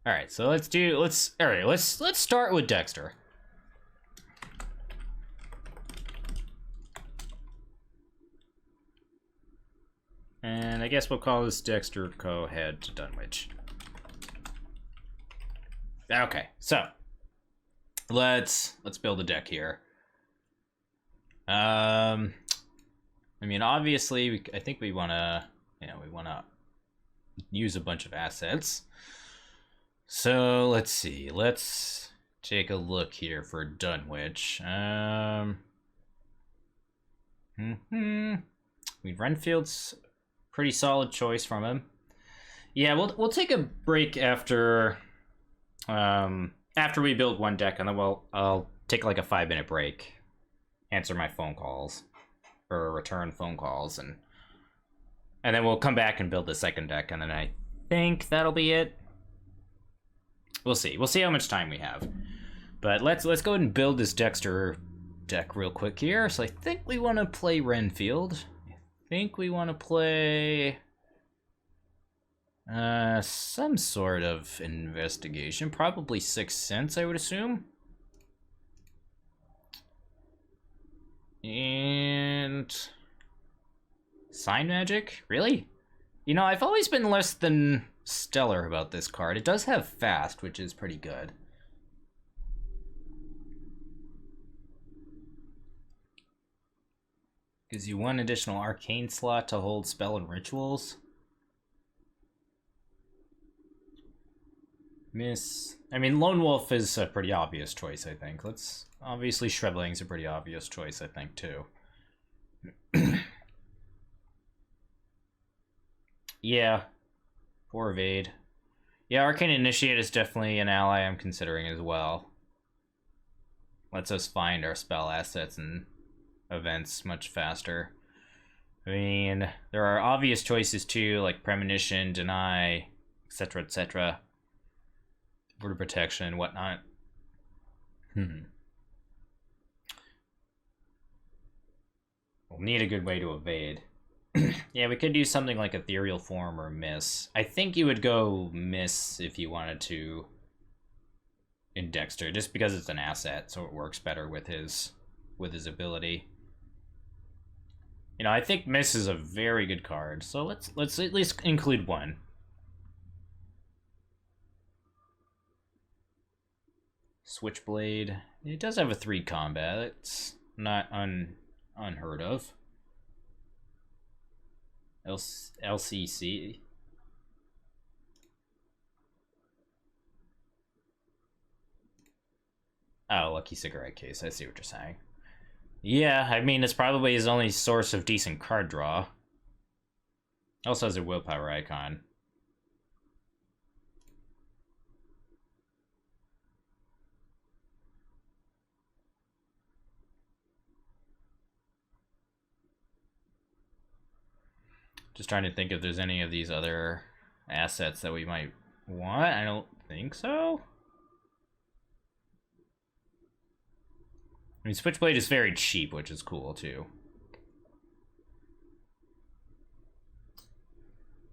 All right, so let's start with Dexter. And I guess we'll call this Dexter co-head to Dunwich. Okay, so let's build a deck here. I mean, obviously, I think we wanna, use a bunch of assets. So let's see. Let's take a look here for Dunwich. Renfield's pretty solid choice from him. Yeah, we'll take a break after we build one deck, and then I'll take like a 5-minute break, answer my phone calls, or return phone calls, and then we'll come back and build the second deck, and then I think that'll be it. We'll see. We'll see how much time we have. But let's go ahead and build this Dexter deck real quick here. So I think we want to play Renfield. I think we want to play some sort of investigation. Probably Sixth Sense, I would assume. And Sign Magic? Really? You know, I've always been less than stellar about this card. It does have fast, which is pretty good. Gives you 1 additional arcane slot to hold spell and rituals. I mean, Lone Wolf is a pretty obvious choice, I think. Obviously, Shrebling's a pretty obvious choice, I think, too. Yeah. Or evade. Yeah, Arcane Initiate is definitely an ally I'm considering as well. Lets us find our spell assets and events much faster. I mean, there are obvious choices too, like Premonition, Deny, etc., etc. Border Protection and whatnot. We'll need a good way to evade. Yeah, we could do something like Ethereal Form or Miss. I think you would go Miss if you wanted to in Dexter, just because it's an asset, so it works better with his ability. You know, I think Miss is a very good card, so let's at least include one. Switchblade. It does have a 3 combat. It's not unheard of. LCC. Oh, Lucky Cigarette Case. I see what you're saying. Yeah, I mean, it's probably his only source of decent card draw. Also has a willpower icon. Just trying to think if there's any of these other assets that we might want. I don't think so. I mean, Switchblade is very cheap, which is cool, too.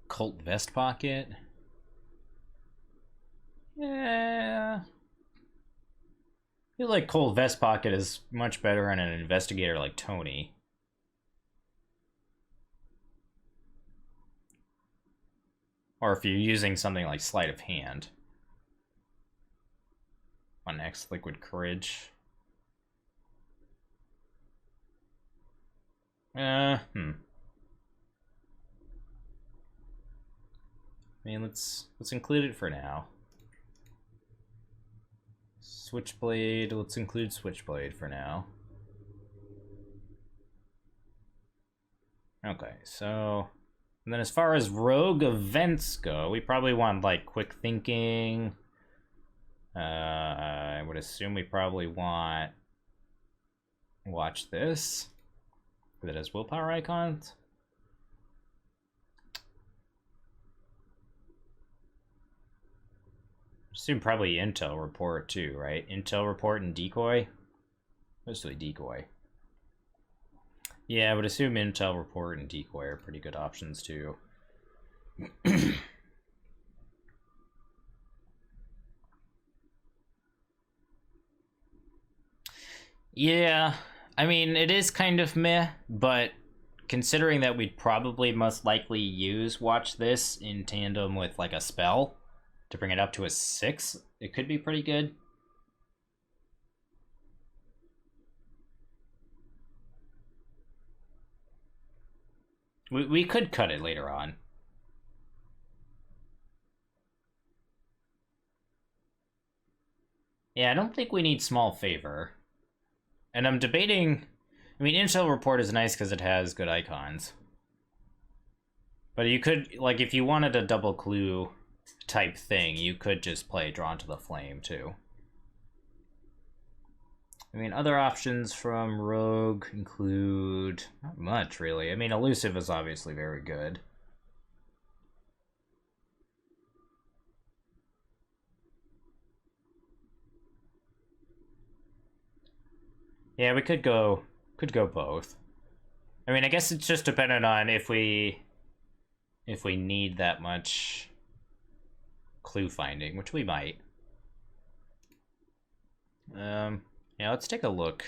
Cult Vest Pocket. Yeah. I feel like Cold Vest Pocket is much better on an investigator like Tony. Or if you're using something like Sleight of Hand. On next, Liquid Courage. I mean, let's include it for now. Switchblade, let's include Switchblade for now. Okay, so... And then as far as rogue events go, we probably want, like, Quick Thinking. I would assume we probably want... Watch This. That has willpower icons. Assume probably Intel Report too, right? Intel Report and Decoy? Mostly Decoy. Yeah, I would assume Intel Report and Decoy are pretty good options too. Yeah, I mean, it is kind of meh, but considering that we'd probably most likely use Watch This in tandem with, like, a spell to bring it up to a 6, it could be pretty good. We could cut it later on. Yeah, I don't think we need Small Favor. And I'm debating... I mean, Intel Report is nice because it has good icons. But you could, like, if you wanted a double clue type thing, you could just play Drawn to the Flame, too. I mean, other options from Rogue include... not much, really. I mean, Elusive is obviously very good. Yeah, we could go both. I mean, I guess it's just dependent on if we need that much clue finding, which we might. Yeah, let's take a look.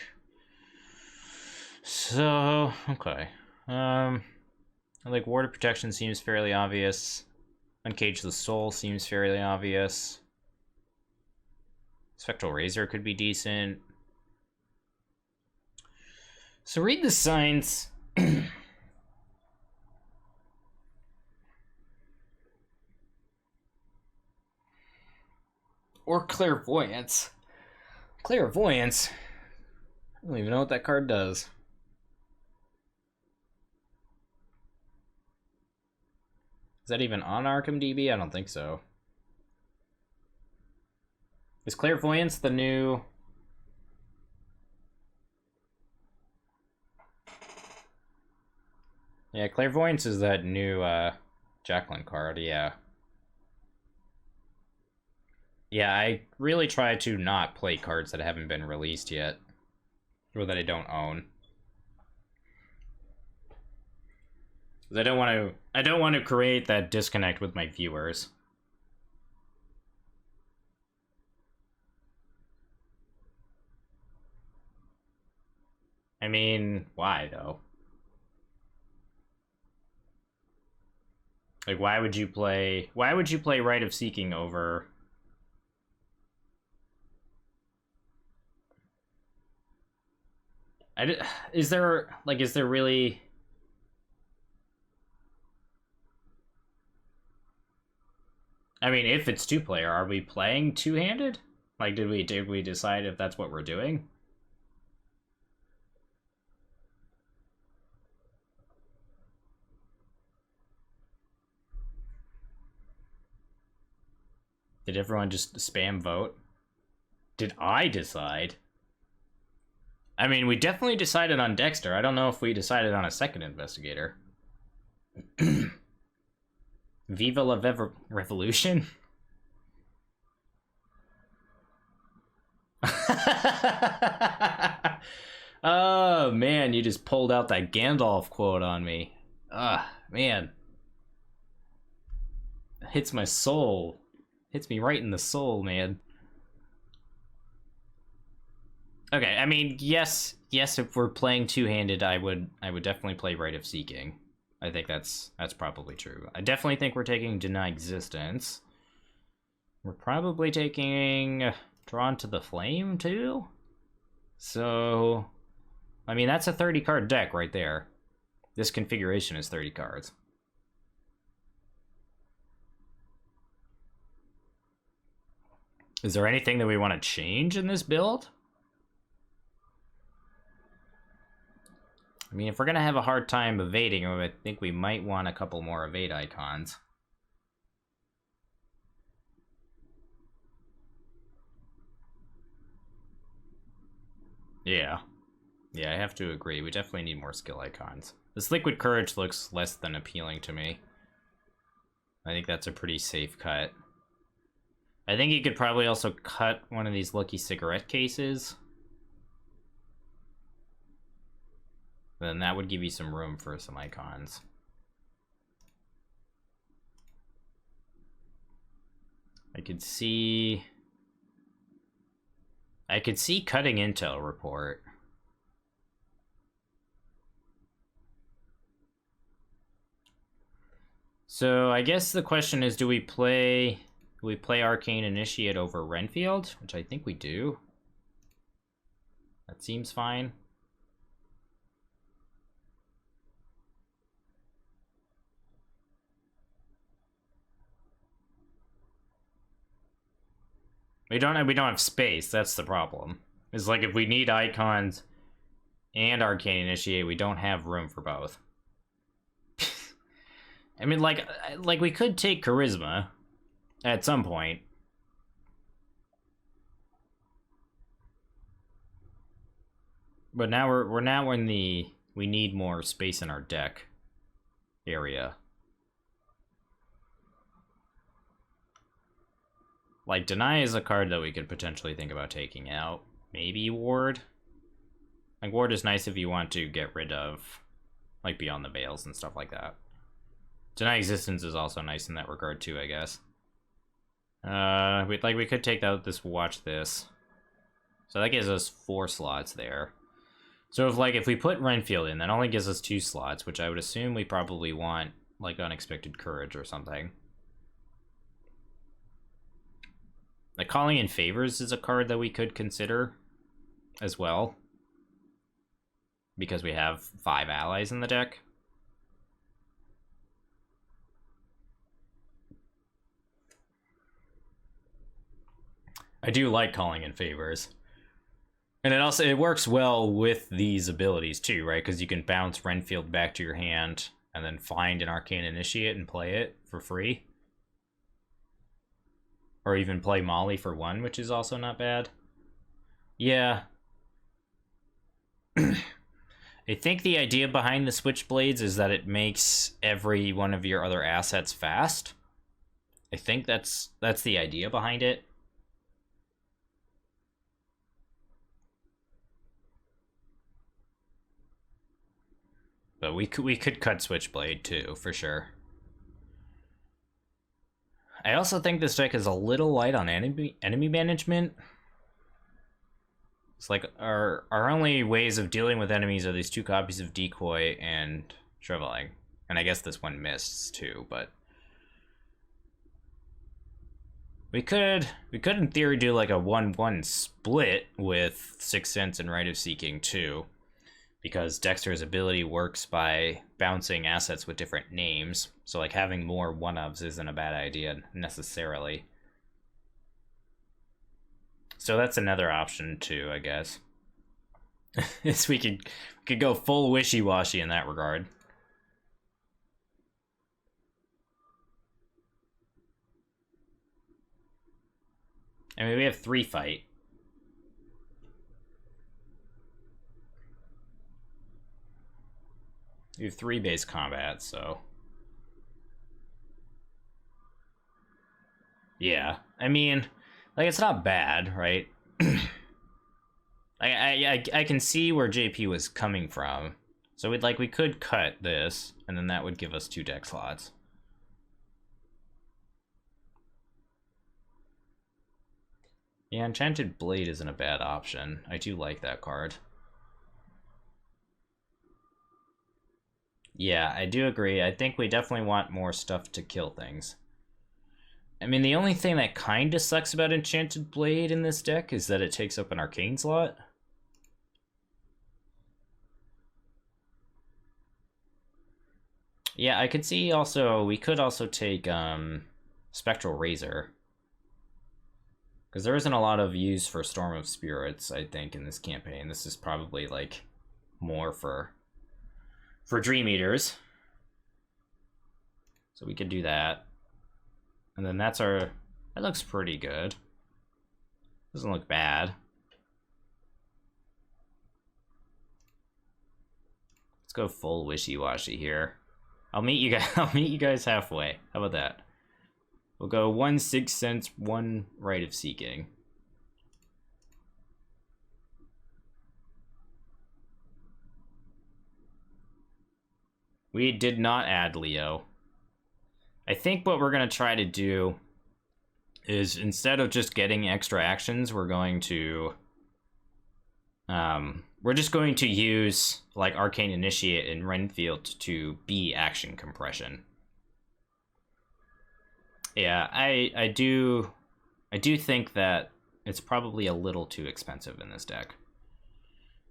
So, okay. Like, Ward of Protection seems fairly obvious. Uncage the Soul seems fairly obvious. Spectral Razor could be decent. So read the signs. Or Clairvoyance. Clairvoyance? I don't even know what that card does. Is that even on Arkham DB? I don't think so. Is Clairvoyance the new... Yeah, Clairvoyance is that new Jacqueline card, yeah. Yeah, I really try to not play cards that haven't been released yet. Or that I don't own. I don't want to create that disconnect with my viewers. I mean, why though? Like, why would you play Rite of Seeking over... Is there really... I mean, if it's two-player, are we playing two-handed? Like, did we decide if that's what we're doing? Did everyone just spam vote? Did I decide? I mean, we definitely decided on Dexter. I don't know if we decided on a second investigator. Viva la Revolution? Oh, man, you just pulled out that Gandalf quote on me. Man. It hits my soul. Hits me right in the soul, man. Okay, I mean, yes, if we're playing two-handed, I would definitely play Rite of Seeking. I think that's probably true. I definitely think we're taking Deny Existence. We're probably taking Drawn to the Flame, too? So, I mean, that's a 30-card deck right there. This configuration is 30 cards. Is there anything that we want to change in this build? I mean, if we're going to have a hard time evading, I think we might want a couple more evade icons. Yeah. Yeah, I have to agree. We definitely need more skill icons. This Liquid Courage looks less than appealing to me. I think that's a pretty safe cut. I think you could probably also cut one of these Lucky Cigarette cases. Then that would give you some room for some icons. I could see cutting Intel Report. So I guess the question is, do we play Arcane Initiate over Renfield? Which I think we do. That seems fine. We don't have space. That's the problem. It's like if we need icons and Arcane Initiate, we don't have room for both. I mean, like we could take Charisma at some point. But now we're now in the we need more space in our deck area. Like, Deny is a card that we could potentially think about taking out. Maybe Ward. Like, Ward is nice if you want to get rid of, like, Beyond the Veils and stuff like that. Deny Existence is also nice in that regard, too, I guess. We could take out this Watch This. So that gives us 4 slots there. So if we put Renfield in, that only gives us 2 slots, which I would assume we probably want, like, Unexpected Courage or something. Like, Calling in Favors is a card that we could consider as well, because we have 5 allies in the deck. I do like Calling in Favors. And it works well with these abilities too, right? Because you can bounce Renfield back to your hand and then find an Arcane Initiate and play it for free. Or even play Molly for 1, which is also not bad. Yeah. I think the idea behind the Switchblades is that it makes every one of your other assets fast. I think that's the idea behind it. But we could cut Switchblade too, for sure. I also think this deck is a little light on enemy management. It's like our only ways of dealing with enemies are these 2 copies of Decoy and Shriveling. And I guess this one missed too, but we could in theory do like a 1-1 split with Sixth Sense and Rite of Seeking too, because Dexter's ability works by bouncing assets with different names. So like having more 1-ofs isn't a bad idea necessarily. So that's another option too, I guess. Is we could go full wishy-washy in that regard. I mean, we have 3 fight. We have 3 base combat, so yeah. I mean, like, it's not bad, right? I can see where JP was coming from. So we could cut this, and then that would give us 2 deck slots. Yeah, Enchanted Blade isn't a bad option. I do like that card. Yeah, I do agree. I think we definitely want more stuff to kill things. I mean, the only thing that kind of sucks about Enchanted Blade in this deck is that it takes up an Arcane slot. Yeah, I could see also, we could also take Spectral Razor. Because there isn't a lot of use for Storm of Spirits, I think, in this campaign. This is probably, like, more for Dream Eaters. So we could do that. And then that's our... That looks pretty good. Doesn't look bad. Let's go full wishy-washy here. I'll meet you guys halfway. How about that? We'll go 1 Sixth Sense, 1 Rite of Seeking. We did not add Leo. I think what we're going to try to do is, instead of just getting extra actions, we're going to... we're just going to use, like, Arcane Initiate and Renfield to be action compression. Yeah, I do think that it's probably a little too expensive in this deck.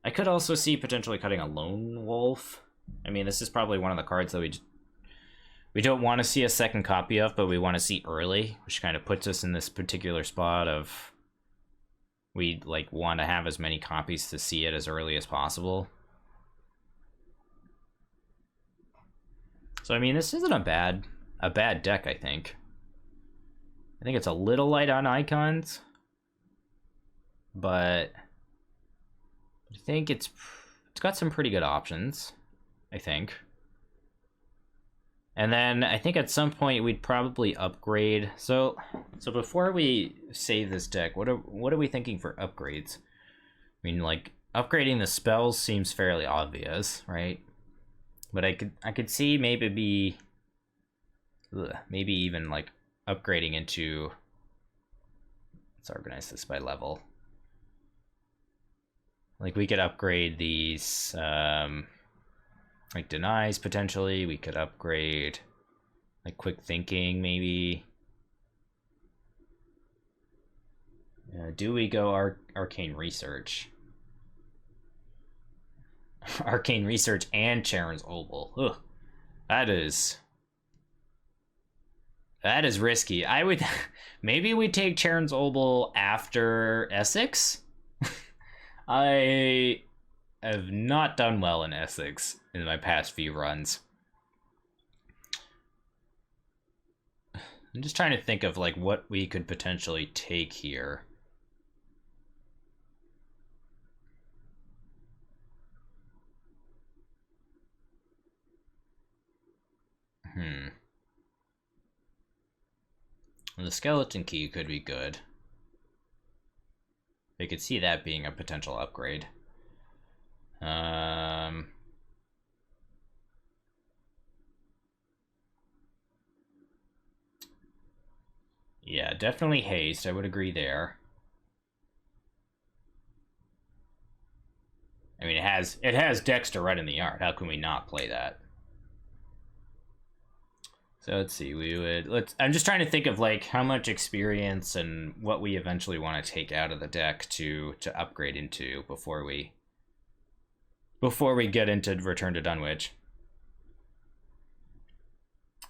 I could also see potentially cutting a Lone Wolf. I mean, this is probably one of the cards that we don't want to see a second copy of, but we want to see early, which kind of puts us in this particular spot of we like want to have as many copies to see it as early as possible. So I mean, this isn't a bad deck, I think. I think it's a little light on icons, but I think it's got some pretty good options, I think. And then I think at some point we'd probably upgrade. So before we save this deck, what are we thinking for upgrades? I mean, like upgrading the spells seems fairly obvious, right? But I could see maybe even like upgrading into, let's organize this by level. Like we could upgrade these like denies potentially. We could upgrade like quick thinking maybe. Do we go arcane research? Arcane research and Charon's Obol. Ugh. That is risky. I would maybe we take Charon's Obol after Essex. I have not done well in Essex in my past few runs. I'm just trying to think of like what we could potentially take here. The skeleton key could be good. I could see that being a potential upgrade. Yeah, definitely haste. I would agree there. I mean, it has Dexter right in the yard. How can we not play that? So let's see. I'm just trying to think of like how much experience and what we eventually want to take out of the deck to upgrade into before we get into Return to Dunwich.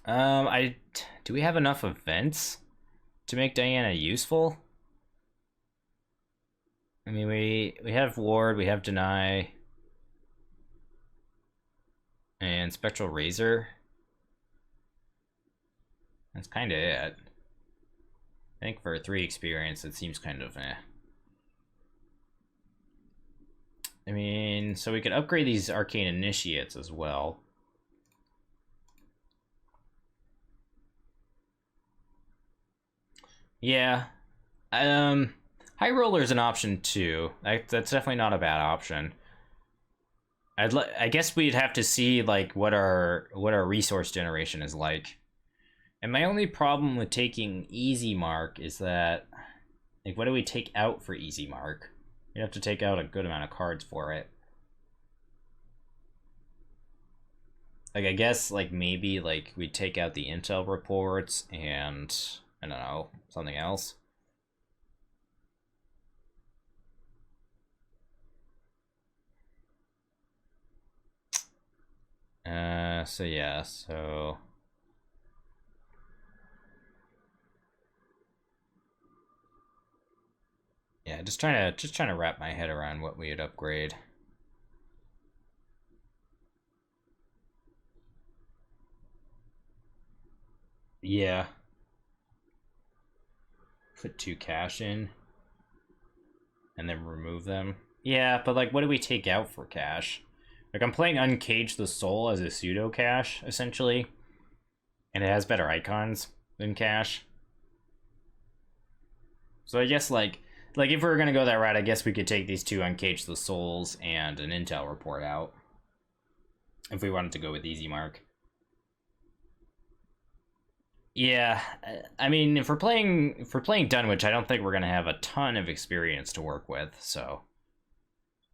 Do we have enough events to make Diana useful? I mean, we have Ward, we have Deny, and Spectral Razor. That's kind of it. I think for 3 experience, it seems kind of eh. I mean, so we could upgrade these Arcane Initiates as well. Yeah. High Roller is an option too. That's definitely not a bad option. I guess we'd have to see like what our resource generation is like. And my only problem with taking Easy Mark is that, like, what do we take out for Easy Mark? We have to take out a good amount of cards for it. Like, I guess, like, maybe, like, we take out the intel reports and, I don't know, something else. So yeah, so... Yeah, just trying to wrap my head around what we would upgrade. Yeah. Put 2 cash in. And then remove them. Yeah, but like, what do we take out for cash? Like, I'm playing Uncage the Soul as a pseudo cash, essentially. And it has better icons than cash. So I guess, like if we were gonna go that route, I guess we could take these 2 Uncage the Souls and an intel report out. If we wanted to go with Easy Mark. Yeah, I mean, if we're playing Dunwich, I don't think we're gonna have a ton of experience to work with, so...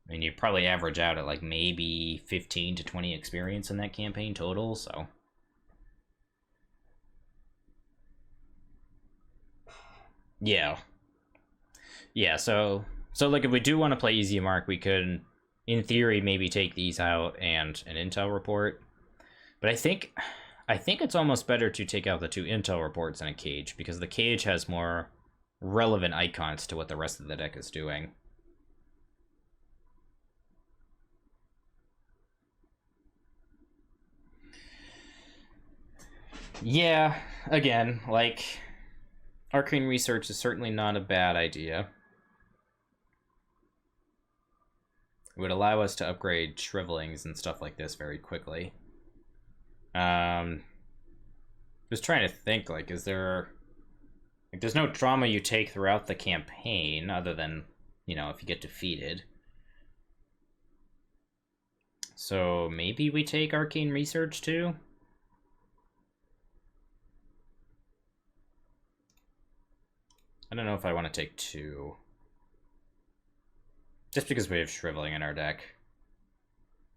I mean, you probably average out at like maybe 15 to 20 experience in that campaign total, so... Yeah. Yeah, so like if we do want to play Easy Mark, we could, in theory, maybe take these out and an intel report. But I think it's almost better to take out the 2 intel reports and a cage, because the cage has more relevant icons to what the rest of the deck is doing. Yeah, again, like, arcane research is certainly not a bad idea. It would allow us to upgrade shrivelings and stuff like this very quickly. Just trying to think, like, is there... Like, there's no trauma you take throughout the campaign, other than, you know, if you get defeated. So maybe we take arcane research too? I don't know if I want to take 2. Just because we have shriveling in our deck.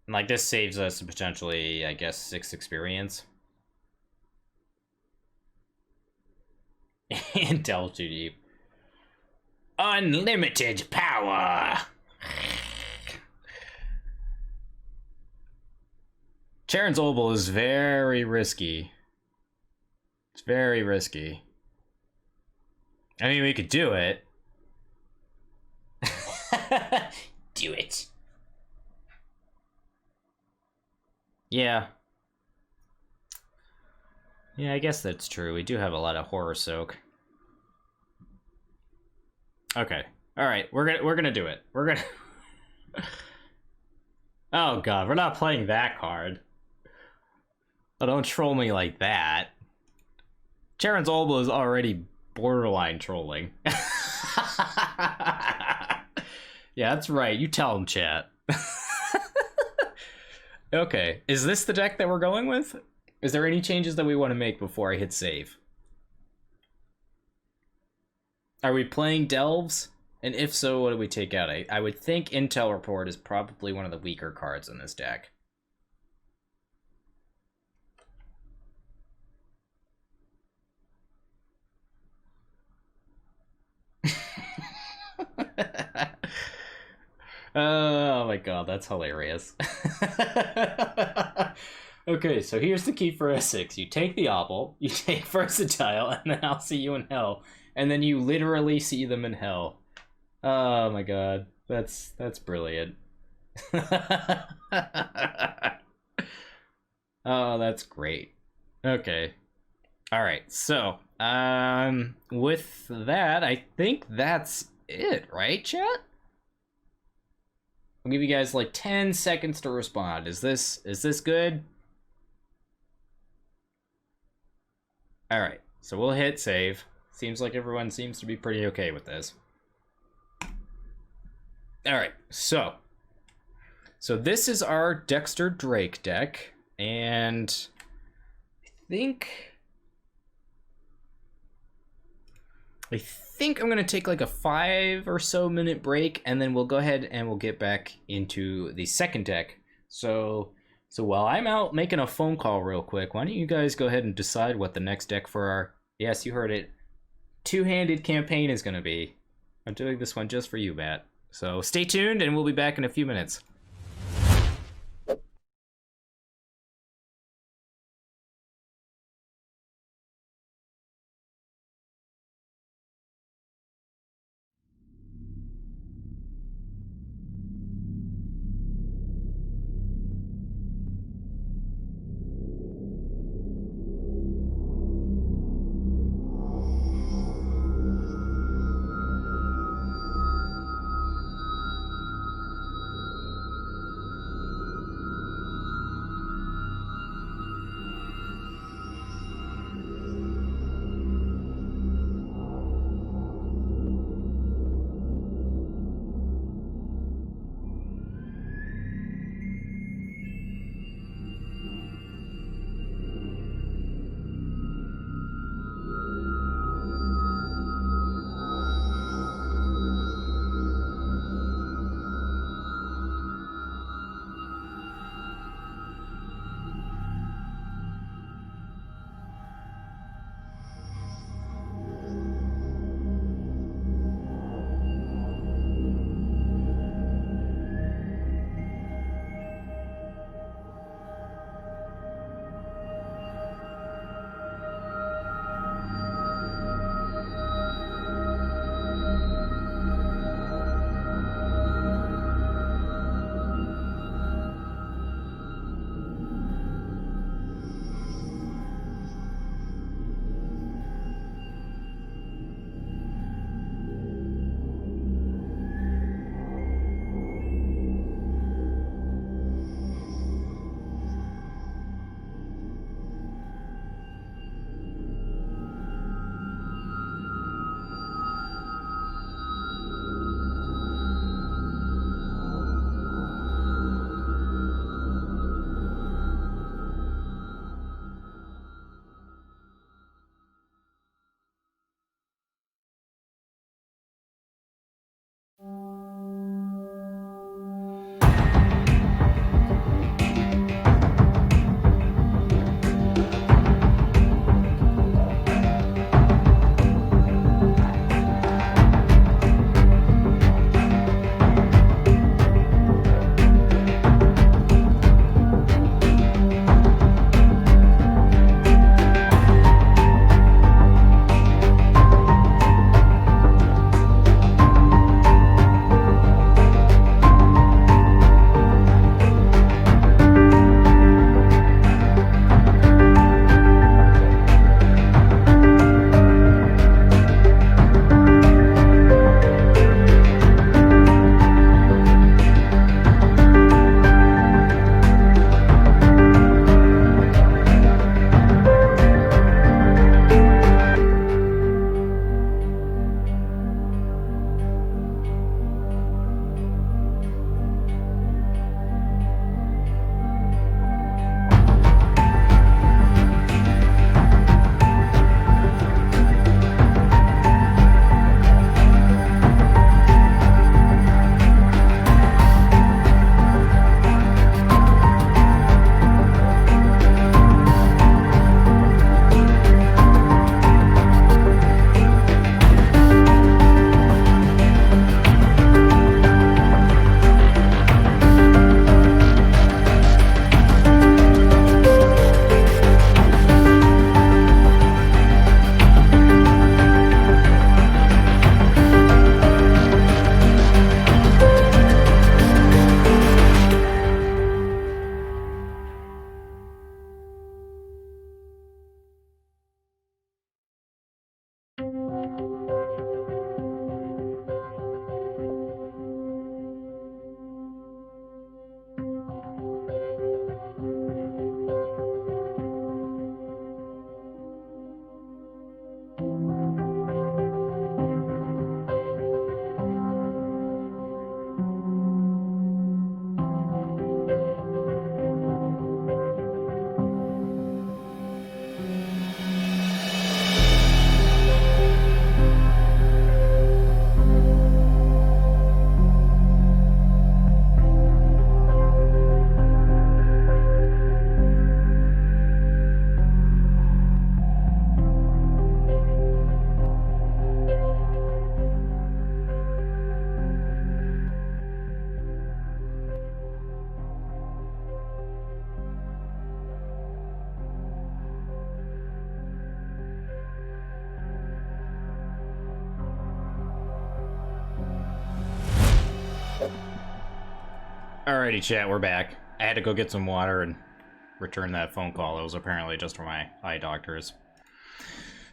And, like, this saves us potentially, I guess, 6 experience. And delve too deep. Unlimited power! Charon's Obel is very risky. It's very risky. I mean, we could do it. Do it. Yeah. Yeah, I guess that's true. We do have a lot of horror soak. Okay. All right. We're gonna do it. We're gonna. Oh god, we're not playing that card. Oh, don't troll me like that. Charon's Obel is already borderline trolling. Yeah, that's right. You tell him, chat. Okay, is this the deck that we're going with? Is there any changes that we want to make before I hit save? Are we playing Delves? And if so, what do we take out? I would think Intel Report is probably one of the weaker cards in this deck. Oh my god, that's hilarious. Okay, so here's the key for S6. You take the Obel, you take Versatile, and then I'll see you in hell. And then you literally see them in hell. Oh my god, that's brilliant. Oh, that's great. Okay. All right. So, with that, I think that's it, right, chat? I'll give you guys like 10 seconds to respond. Is this good? All right. So we'll hit save. Seems like everyone seems to be pretty okay with this. All right. So this is our Dexter Drake deck, and I think I'm gonna take like a 5 or so minute break, and then we'll go ahead and we'll get back into the second deck. So while I'm out making a phone call real quick, why don't you guys go ahead and decide what the next deck for our, yes, you heard it, two-handed campaign is gonna be. I'm doing this one just for you, Matt. So stay tuned, and we'll be back in a few minutes. Alrighty, chat, we're back. I had to go get some water and return that phone call. It was apparently just for my eye doctors.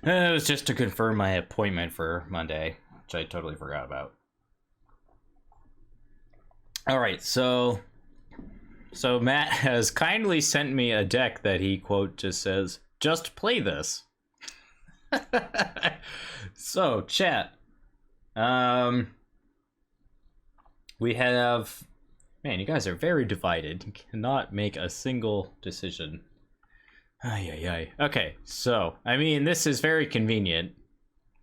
It was just to confirm my appointment for Monday, which I totally forgot about. Alright, so Matt has kindly sent me a deck that he, quote, just says, just play this. So, chat. We have... Man, you guys are very divided. You cannot make a single decision. Ay, ay, ay. Okay, so, I mean, this is very convenient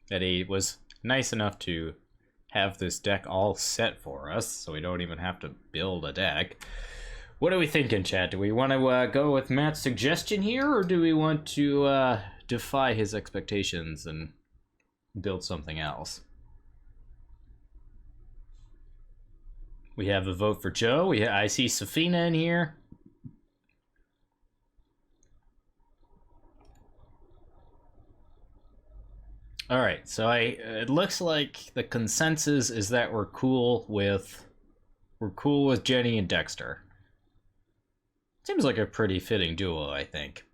that he was nice enough to have this deck all set for us, so we don't even have to build a deck. What are we thinking, chat? Do we want to go with Matt's suggestion here, or do we want to defy his expectations and build something else? We have a vote for Joe. I see Safina in here. All right, so it looks like the consensus is that we're cool with Jenny and Dexter. Seems like a pretty fitting duo, I think.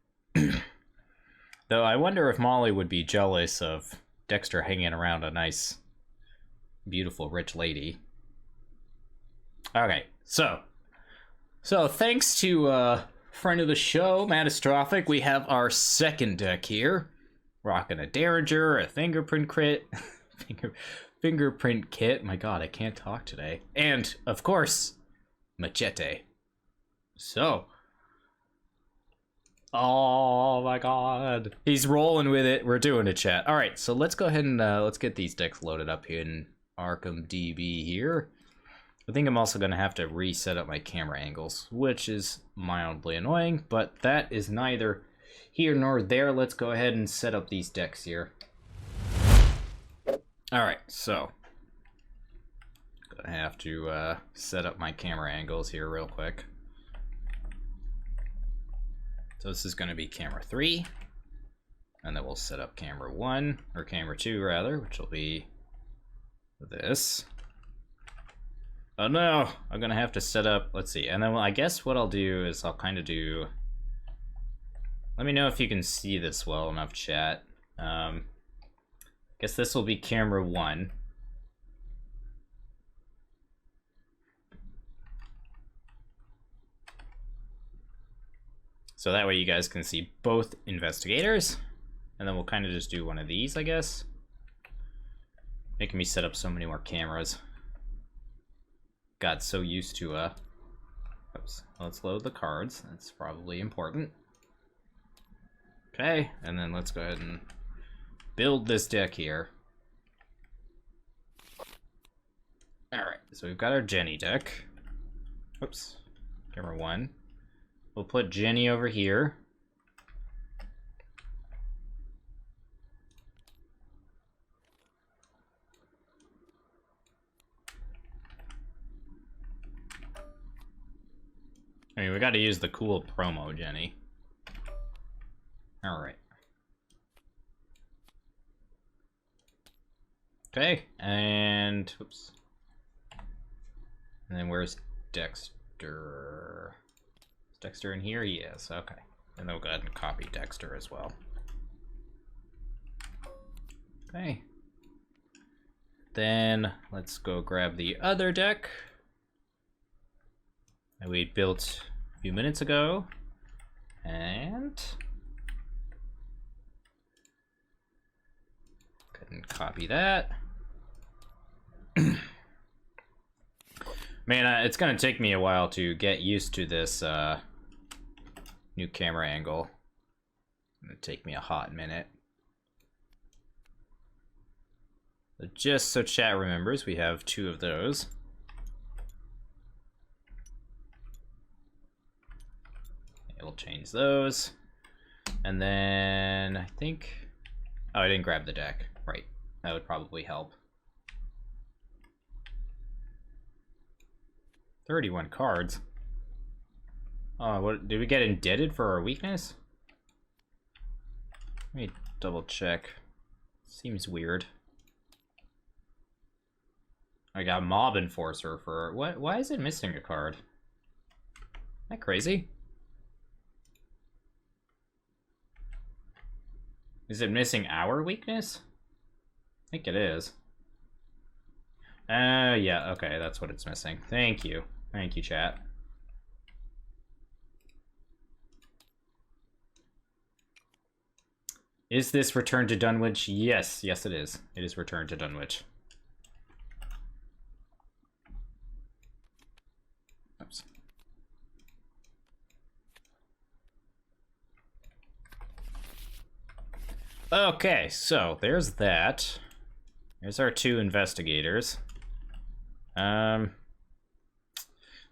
Though I wonder if Molly would be jealous of Dexter hanging around a nice, beautiful, rich lady. Okay, so thanks to friend of the show, Matastrophic, we have our second deck here. Rocking a Derringer, a fingerprint crit, fingerprint kit. My god, I can't talk today. And, of course, Machete. So. Oh my god. He's rolling with it. We're doing it, chat. Alright, so let's go ahead and let's get these decks loaded up here in Arkham DB here. I think I'm also going to have to reset up my camera angles, which is mildly annoying, but that is neither here nor there. Let's go ahead and set up these decks here. Alright, so gonna have to set up my camera angles here real quick. So this is going to be camera 3, and then we'll set up camera 1, or camera 2 rather, which will be this. Oh no, I'm gonna have to set up, let's see, and then I guess what I'll do is I'll kind of do, let me know if you can see this well enough, chat. Guess this will be camera 1. So that way you guys can see both investigators, and then we'll kind of just do one of these, I guess. Making me set up so many more cameras. Got so used to oops, let's load the cards. That's probably important. Okay, and then let's go ahead and build this deck here. Alright, so we've got our Jenny deck. Oops, camera 1. We'll put Jenny over here. I mean, we gotta use the cool promo, Jenny. Alright. Okay, and... oops. And then where's Dexter? Is Dexter in here? He is, okay. And then we'll go ahead and copy Dexter as well. Okay. Then, let's go grab the other deck that we built a few minutes ago, and go ahead and copy that. Man, it's gonna take me a while to get used to this new camera angle. It's gonna take me a hot minute. But just so chat remembers, we have 2 of those. We'll change those. And then I think, oh, I didn't grab the deck. Right, that would probably help. 31 cards. Oh, what, did we get indebted for our weakness? Let me double check. Seems weird. I got Mob Enforcer for, what? Why is it missing a card? that crazy? Is it missing our weakness? I think it is. Yeah, okay, that's what it's missing. Thank you. Thank you, chat. Is this Return to Dunwich? Yes, yes it is. It is Return to Dunwich. Oops. Okay, so there's that. There's our 2 investigators.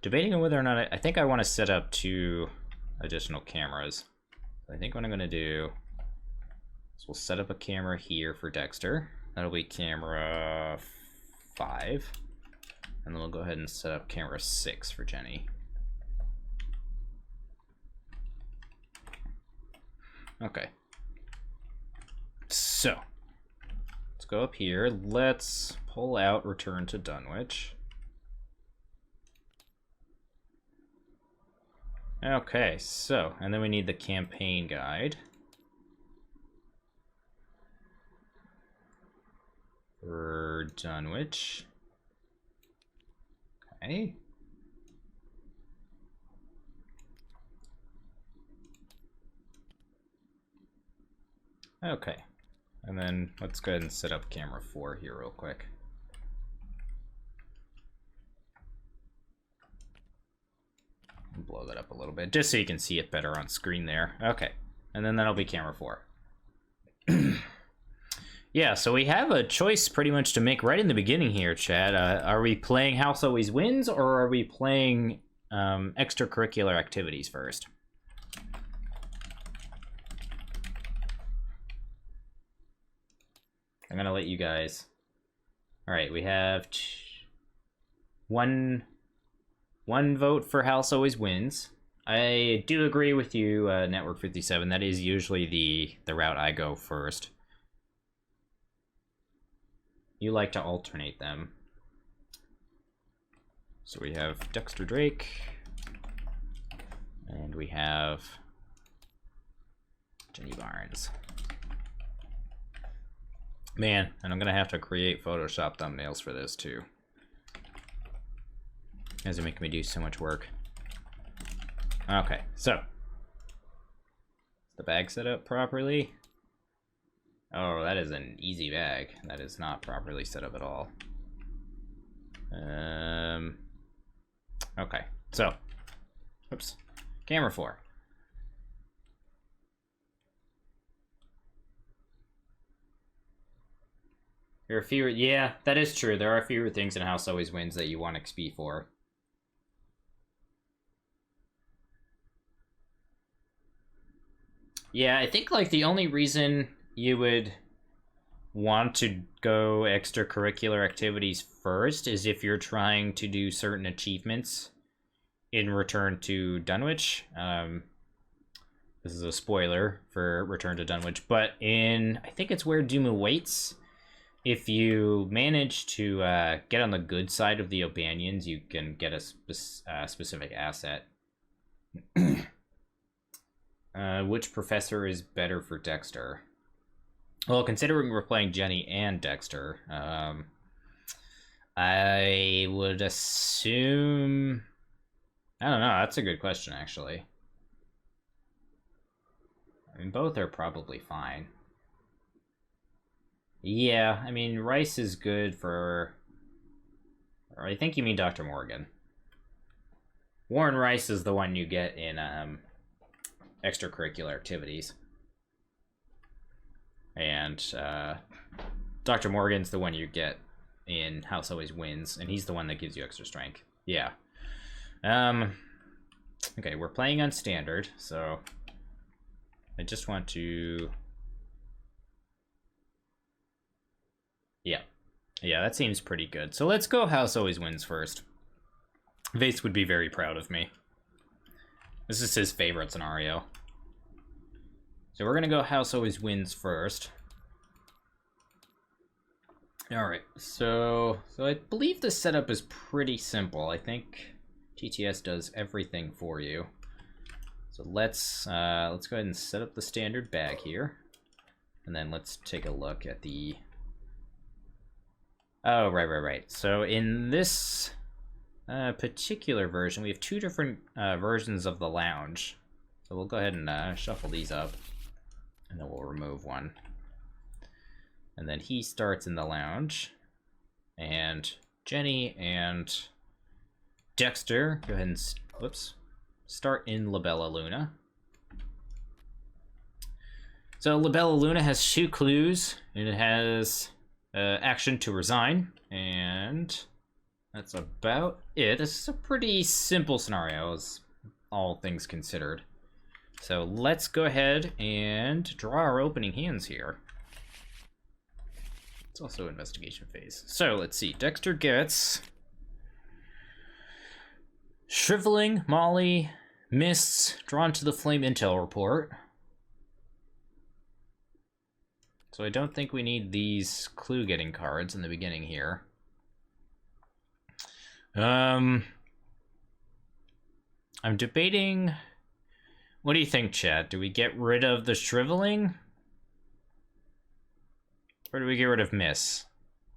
Debating on whether or not I think I want to set up 2 additional cameras. I think what I'm gonna do is we'll set up a camera here for Dexter. That'll be camera 5. And then we'll go ahead and set up camera 6 for Jenny. Okay. So, let's go up here. Let's pull out Return to Dunwich. Okay, so, and then we need the campaign guide. For Dunwich. Okay. Okay. And then let's go ahead and set up camera 4 here real quick. Blow that up a little bit, just so you can see it better on screen there. Okay. And then that'll be camera 4. Yeah, so we have a choice pretty much to make right in the beginning here, Chad. Are we playing House Always Wins, or are we playing extracurricular activities first? I'm gonna let you guys... Alright, we have one vote for House Always Wins. I do agree with you, Network 57. That is usually the route I go first. You like to alternate them. So we have Dexter Drake. And we have Jenny Barnes. Man, and I'm gonna have to create Photoshop thumbnails for this too. You guys are making me do so much work. Okay, so. Is the bag set up properly? Oh, that is an easy bag. That is not properly set up at all. Okay, so. Oops. Camera 4. There are fewer... Yeah, that is true. There are fewer things in House Always Wins that you want XP for. Yeah, I think, like, the only reason you would want to go extracurricular activities first is if you're trying to do certain achievements in Return to Dunwich. This is a spoiler for Return to Dunwich, but in... I think it's Where Doom Awaits. If you manage to get on the good side of the O'Banions, you can get a specific asset. Which professor is better for Dexter? Well, considering we're playing Jenny and Dexter, I would assume... I don't know, that's a good question, actually. I mean, both are probably fine. Yeah, I mean, Rice is good for... Or I think you mean Dr. Morgan. Warren Rice is the one you get in extracurricular activities. And Dr. Morgan's the one you get in House Always Wins, and he's the one that gives you extra strength. Yeah. Okay, we're playing on standard, so I just want to... Yeah, that seems pretty good. So let's go House Always Wins first. Vase would be very proud of me. This is his favorite scenario. So we're gonna go House Always Wins first. Alright, so I believe the setup is pretty simple. I think TTS does everything for you. So let's go ahead and set up the standard bag here. And then let's take a look at the... Oh, right. So in this particular version, we have two different versions of the lounge. So we'll go ahead and shuffle these up. And then we'll remove one. And then he starts in the lounge. And Jenny and Dexter, go ahead and... Whoops. Start in Labella Luna. So Labella Luna has 2 clues, and it has action to resign, and that's about it. This is a pretty simple scenario, as all things considered. So let's go ahead and draw our opening hands here. It's also investigation phase. So let's see. Dexter gets Shriveling, Molly, Mists, Drawn to the Flame Intel Report. So I don't think we need these clue-getting cards in the beginning here. I'm debating... What do you think, chat? Do we get rid of the Shriveling? Or do we get rid of Miss?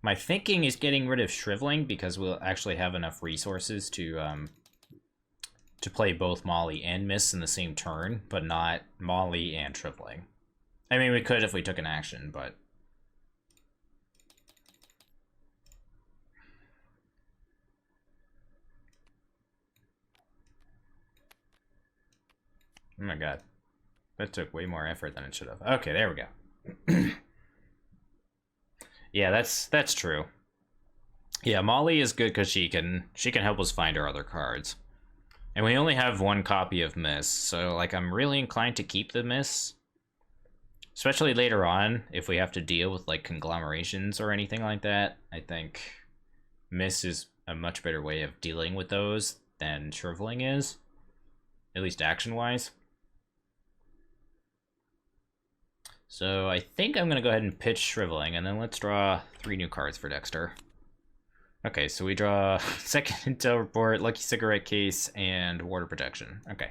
My thinking is getting rid of Shriveling because we'll actually have enough resources to play both Molly and Miss in the same turn, but not Molly and Shriveling. I mean, we could if we took an action, but... Oh my god. That took way more effort than it should have. Okay, there we go. Yeah, that's true. Yeah, Molly is good because she can help us find our other cards. And we only have 1 copy of Miss, so like I'm really inclined to keep the Miss. Especially later on, if we have to deal with like conglomerations or anything like that. I think Miss is a much better way of dealing with those than Shriveling is. At least action-wise. So I think I'm going to go ahead and pitch Shriveling, and then let's draw 3 new cards for Dexter. Okay, so we draw Second Intel Report, Lucky Cigarette Case, and Water Protection. Okay.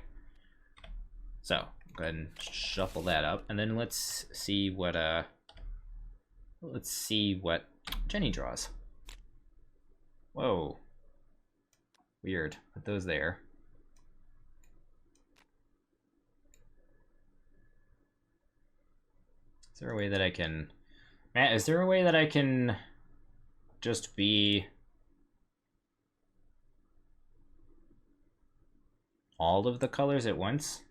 So, go ahead and shuffle that up, and then let's see what Jenny draws. Whoa. Weird. Put those there. Is there a way that I can... Matt, is there a way that I can just be all of the colors at once?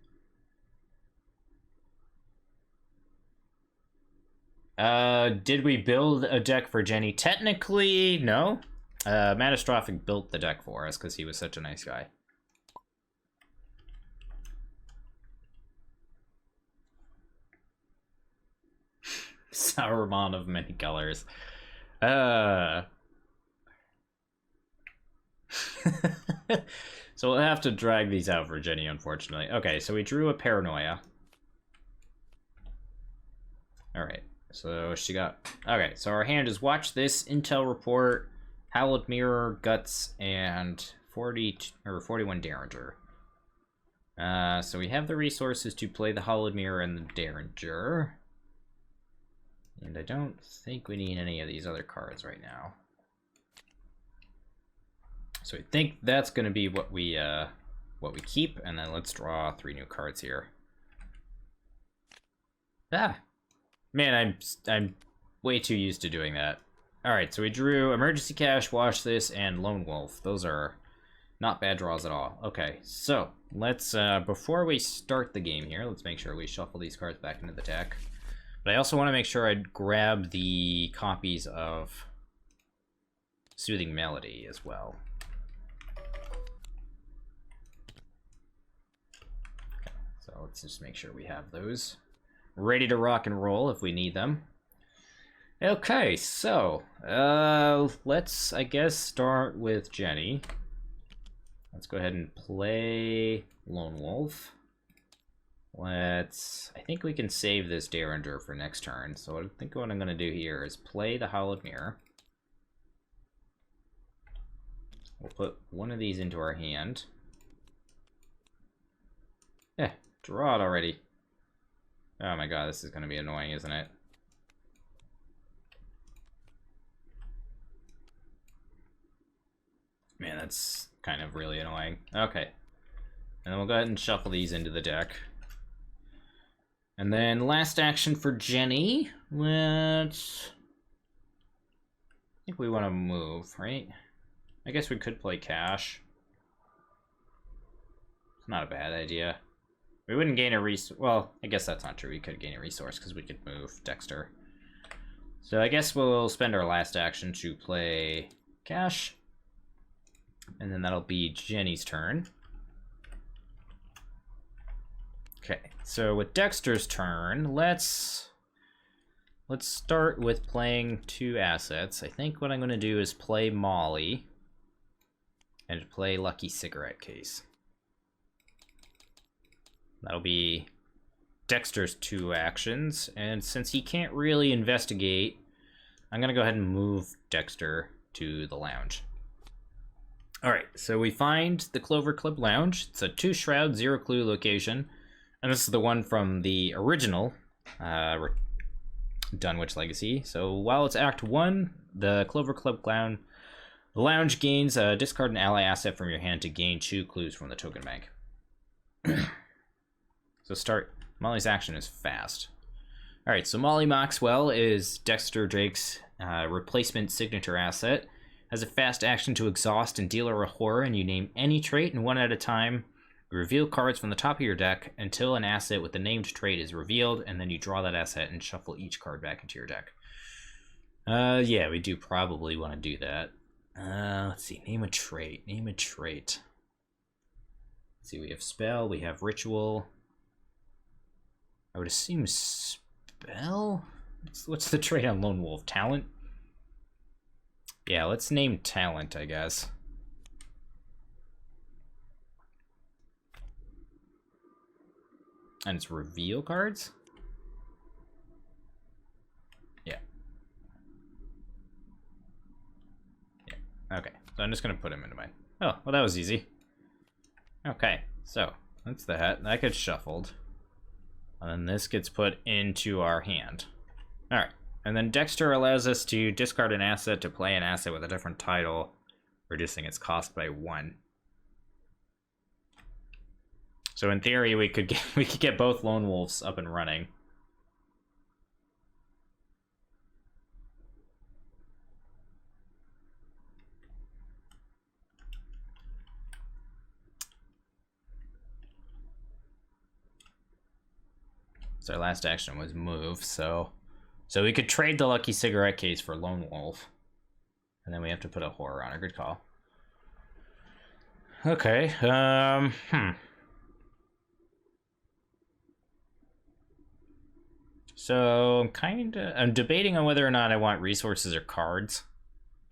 Did we build a deck for Jenny? Technically, no. Matastrophic built the deck for us because he was such a nice guy. Sauron of many colors. So we'll have to drag these out for Jenny, unfortunately. Okay, so we drew a Paranoia. Alright, so she got... Okay, so our hand is Watch This, Intel Report, Hallowed Mirror, Guts, and 41 Derringer. So we have the resources to play the Hallowed Mirror and the Derringer. And I don't think we need any of these other cards right now. So I think that's going to be what we keep, and then let's draw 3 new cards here. Ah, man, I'm way too used to doing that. All right, so we drew Emergency Cash, Wash This, and Lone Wolf. Those are not bad draws at all. Okay, so let's before we start the game here, let's make sure we shuffle these cards back into the deck. But I also want to make sure I grab the copies of Soothing Melody as well. Okay, so let's just make sure we have those ready to rock and roll if we need them. Okay, so let's, I guess, start with Jenny. Let's go ahead and play Lone Wolf. I think we can save this Derringer for next turn. So I think what I'm going to do here is play the Hallowed Mirror. We'll put one of these into our hand. Yeah, draw it already. Oh my god, this is going to be annoying, isn't it? Man, that's kind of really annoying. Okay. And then we'll go ahead and shuffle these into the deck. And then last action for Jenny. Let's... I think we want to move, right? I guess we could play cash. It's not a bad idea. We wouldn't gain a resource. Well, I guess that's not true. We could gain a resource because we could move Dexter. So I guess we'll spend our last action to play cash. And then that'll be Jenny's turn. Okay, so with Dexter's turn, let's start with playing 2 assets. I think what I'm going to do is play Molly and play Lucky Cigarette Case. That'll be Dexter's 2 actions, and since he can't really investigate, I'm going to go ahead and move Dexter to the lounge. Alright, so we find the Clover Club Lounge. It's a 2 shroud, 0 clue location. And this is the one from the original Dunwich Legacy. So while it's Act 1, the Clover Club Lounge gains discard an ally asset from your hand to gain 2 clues from the token bank. So start. Molly's action is fast. Alright, so Molly Maxwell is Dexter Drake's replacement signature asset. Has a fast action to exhaust and deal her a horror, and you name any trait, and one at a time. You reveal cards from the top of your deck until an asset with the named trait is revealed, and then you draw that asset and shuffle each card back into your deck. Yeah, we do probably want to do that. Let's see, name a trait. Name a trait. Let's see, we have spell, we have ritual. I would assume spell? What's the trait on Lone Wolf? Talent? Yeah, let's name talent, I guess. And it's reveal cards? Yeah. Yeah, okay. So I'm just gonna put him into my... Oh, well that was easy. Okay, so that's that. That gets shuffled. And then this gets put into our hand. Alright. And then Dexter allows us to discard an asset to play an asset with a different title, reducing its cost by 1. So in theory, we could get both Lone Wolves up and running. So our last action was move, so we could trade the Lucky Cigarette Case for Lone Wolf. And then we have to put a horror on her. Good call. Okay, So I'm debating on whether or not I want resources or cards,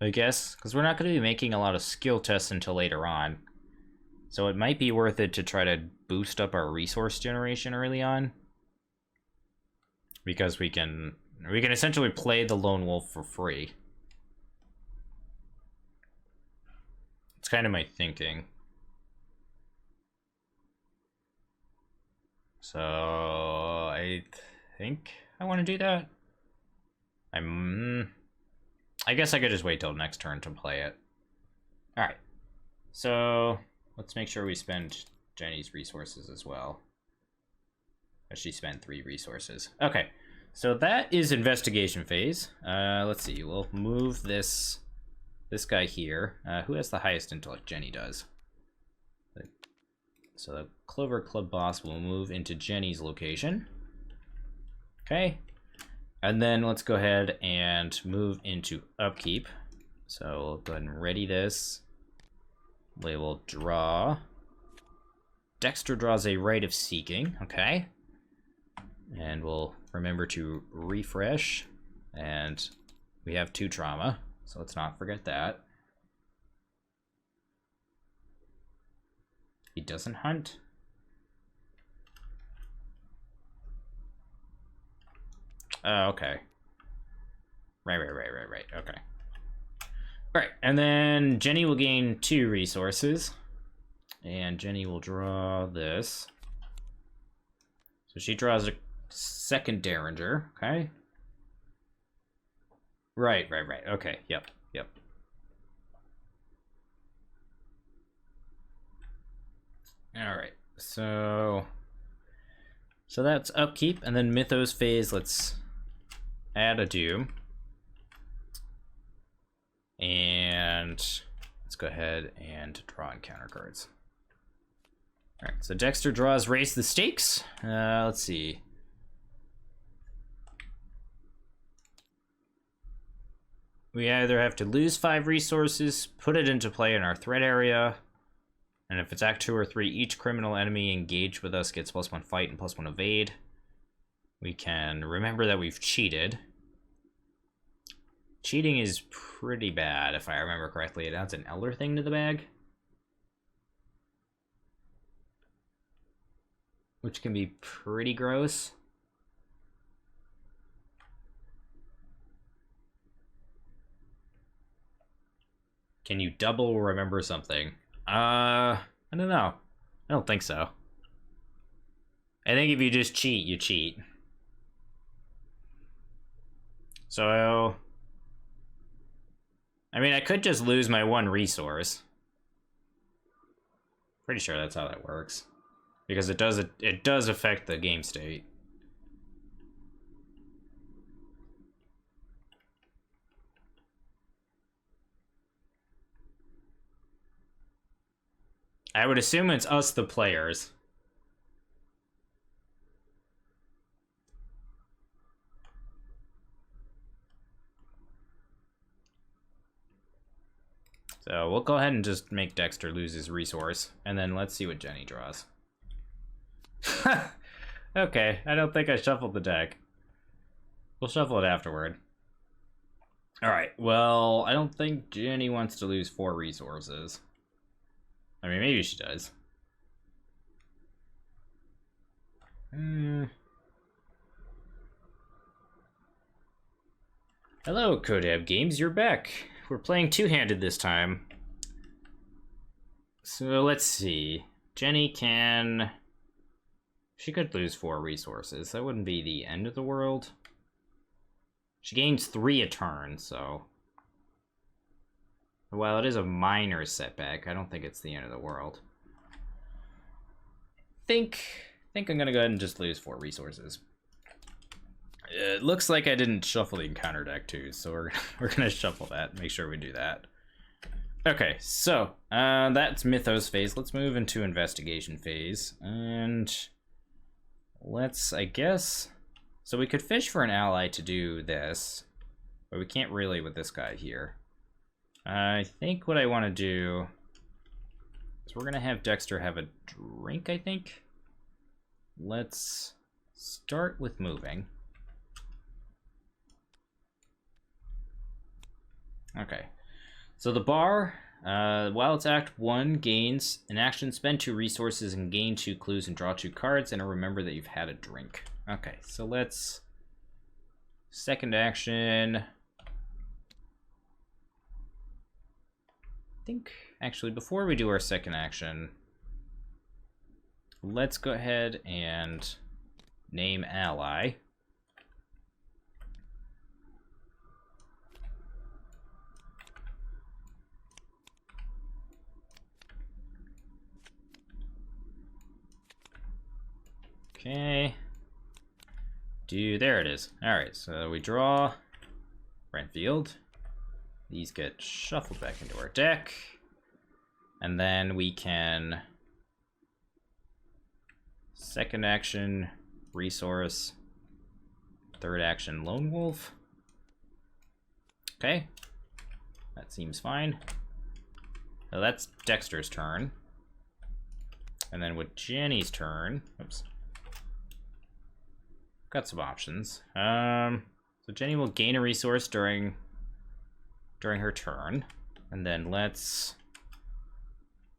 I guess, because we're not going to be making a lot of skill tests until later on. So it might be worth it to try to boost up our resource generation early on. Because we can essentially play the Lone Wolf for free. It's kind of my thinking. So I think I want to do that. I guess I could just wait till next turn to play it. Alright. So let's make sure we spend Jenny's resources as well. She spent 3 resources. Okay, so that is investigation phase. Let's see, we'll move this guy here. Who has the highest intellect? Jenny does. So the Clover Club boss will move into Jenny's location. Okay, and then let's go ahead and move into Upkeep. So we'll go ahead and ready this. We will draw. Dexter draws a Rite of Seeking. Okay. And we'll remember to refresh, and we have 2 trauma, so let's not forget that. He doesn't hunt. Oh, okay. Right, okay. All right, and then Jenny will gain 2 resources. And Jenny will draw this. So she draws a second Derringer, okay? Right. Okay, yep. All right, so that's Upkeep, and then Mythos Phase, let's add a Doom. And let's go ahead and draw encounter cards. All right, so Dexter draws Raise the Stakes. Let's see. We either have to lose 5 resources, put it into play in our threat area, and if it's Act 2 or 3, each criminal enemy engaged with us gets +1 fight and +1 evade. We can remember that we've cheated. Cheating is pretty bad, if I remember correctly. It adds an Elder thing to the bag, which can be pretty gross. Can you double remember something? I don't know. I don't think so. I think if you just cheat, you cheat. So, I mean, I could just lose my 1 resource. Pretty sure that's how that works. Because it does affect the game state. I would assume it's us, the players. So we'll go ahead and just make Dexter lose his resource, and then let's see what Jenny draws. Okay, I don't think I shuffled the deck. We'll shuffle it afterward. Alright, well, I don't think Jenny wants to lose 4 resources. I mean, maybe she does. Hello, Codab Games, you're back. We're playing 2-handed this time. So let's see. Jenny can... She could lose 4 resources. That wouldn't be the end of the world. She gains 3 a turn, so... While it is a minor setback, I don't think it's the end of the world. Think I'm gonna go ahead and just lose 4 resources. It looks like I didn't shuffle the encounter deck too, so we're gonna shuffle that. Make sure we do that. Okay, so that's Mythos Phase. Let's move into Investigation Phase, and let's, I guess, so we could fish for an ally to do this, but we can't really with this guy here. I think what I want to do is we're gonna have Dexter have a drink, I think. Let's start with moving. Okay, so the bar, while it's Act 1, gains an action, spend 2 resources and gain 2 clues and draw 2 cards, and remember that you've had a drink. Okay, so let's... Second action... I think, actually, before we do our second action, let's go ahead and name ally. Okay. There it is. Alright, so we draw Brentfield. These get shuffled back into our deck. And then we can second action, resource, third action, Lone Wolf. Okay. That seems fine. So that's Dexter's turn. And then with Jenny's turn, oops. Got some options. So Jenny will gain a resource during her turn, and then let's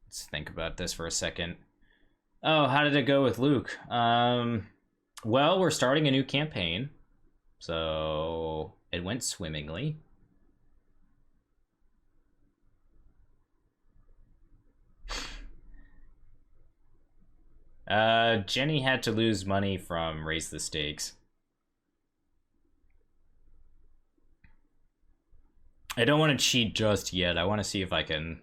think about this for a second. Oh, how did it go with Luke? Well, we're starting a new campaign, so it went swimmingly. Jenny had to lose money from Raise the Stakes. I don't want to cheat just yet. I want to see if I can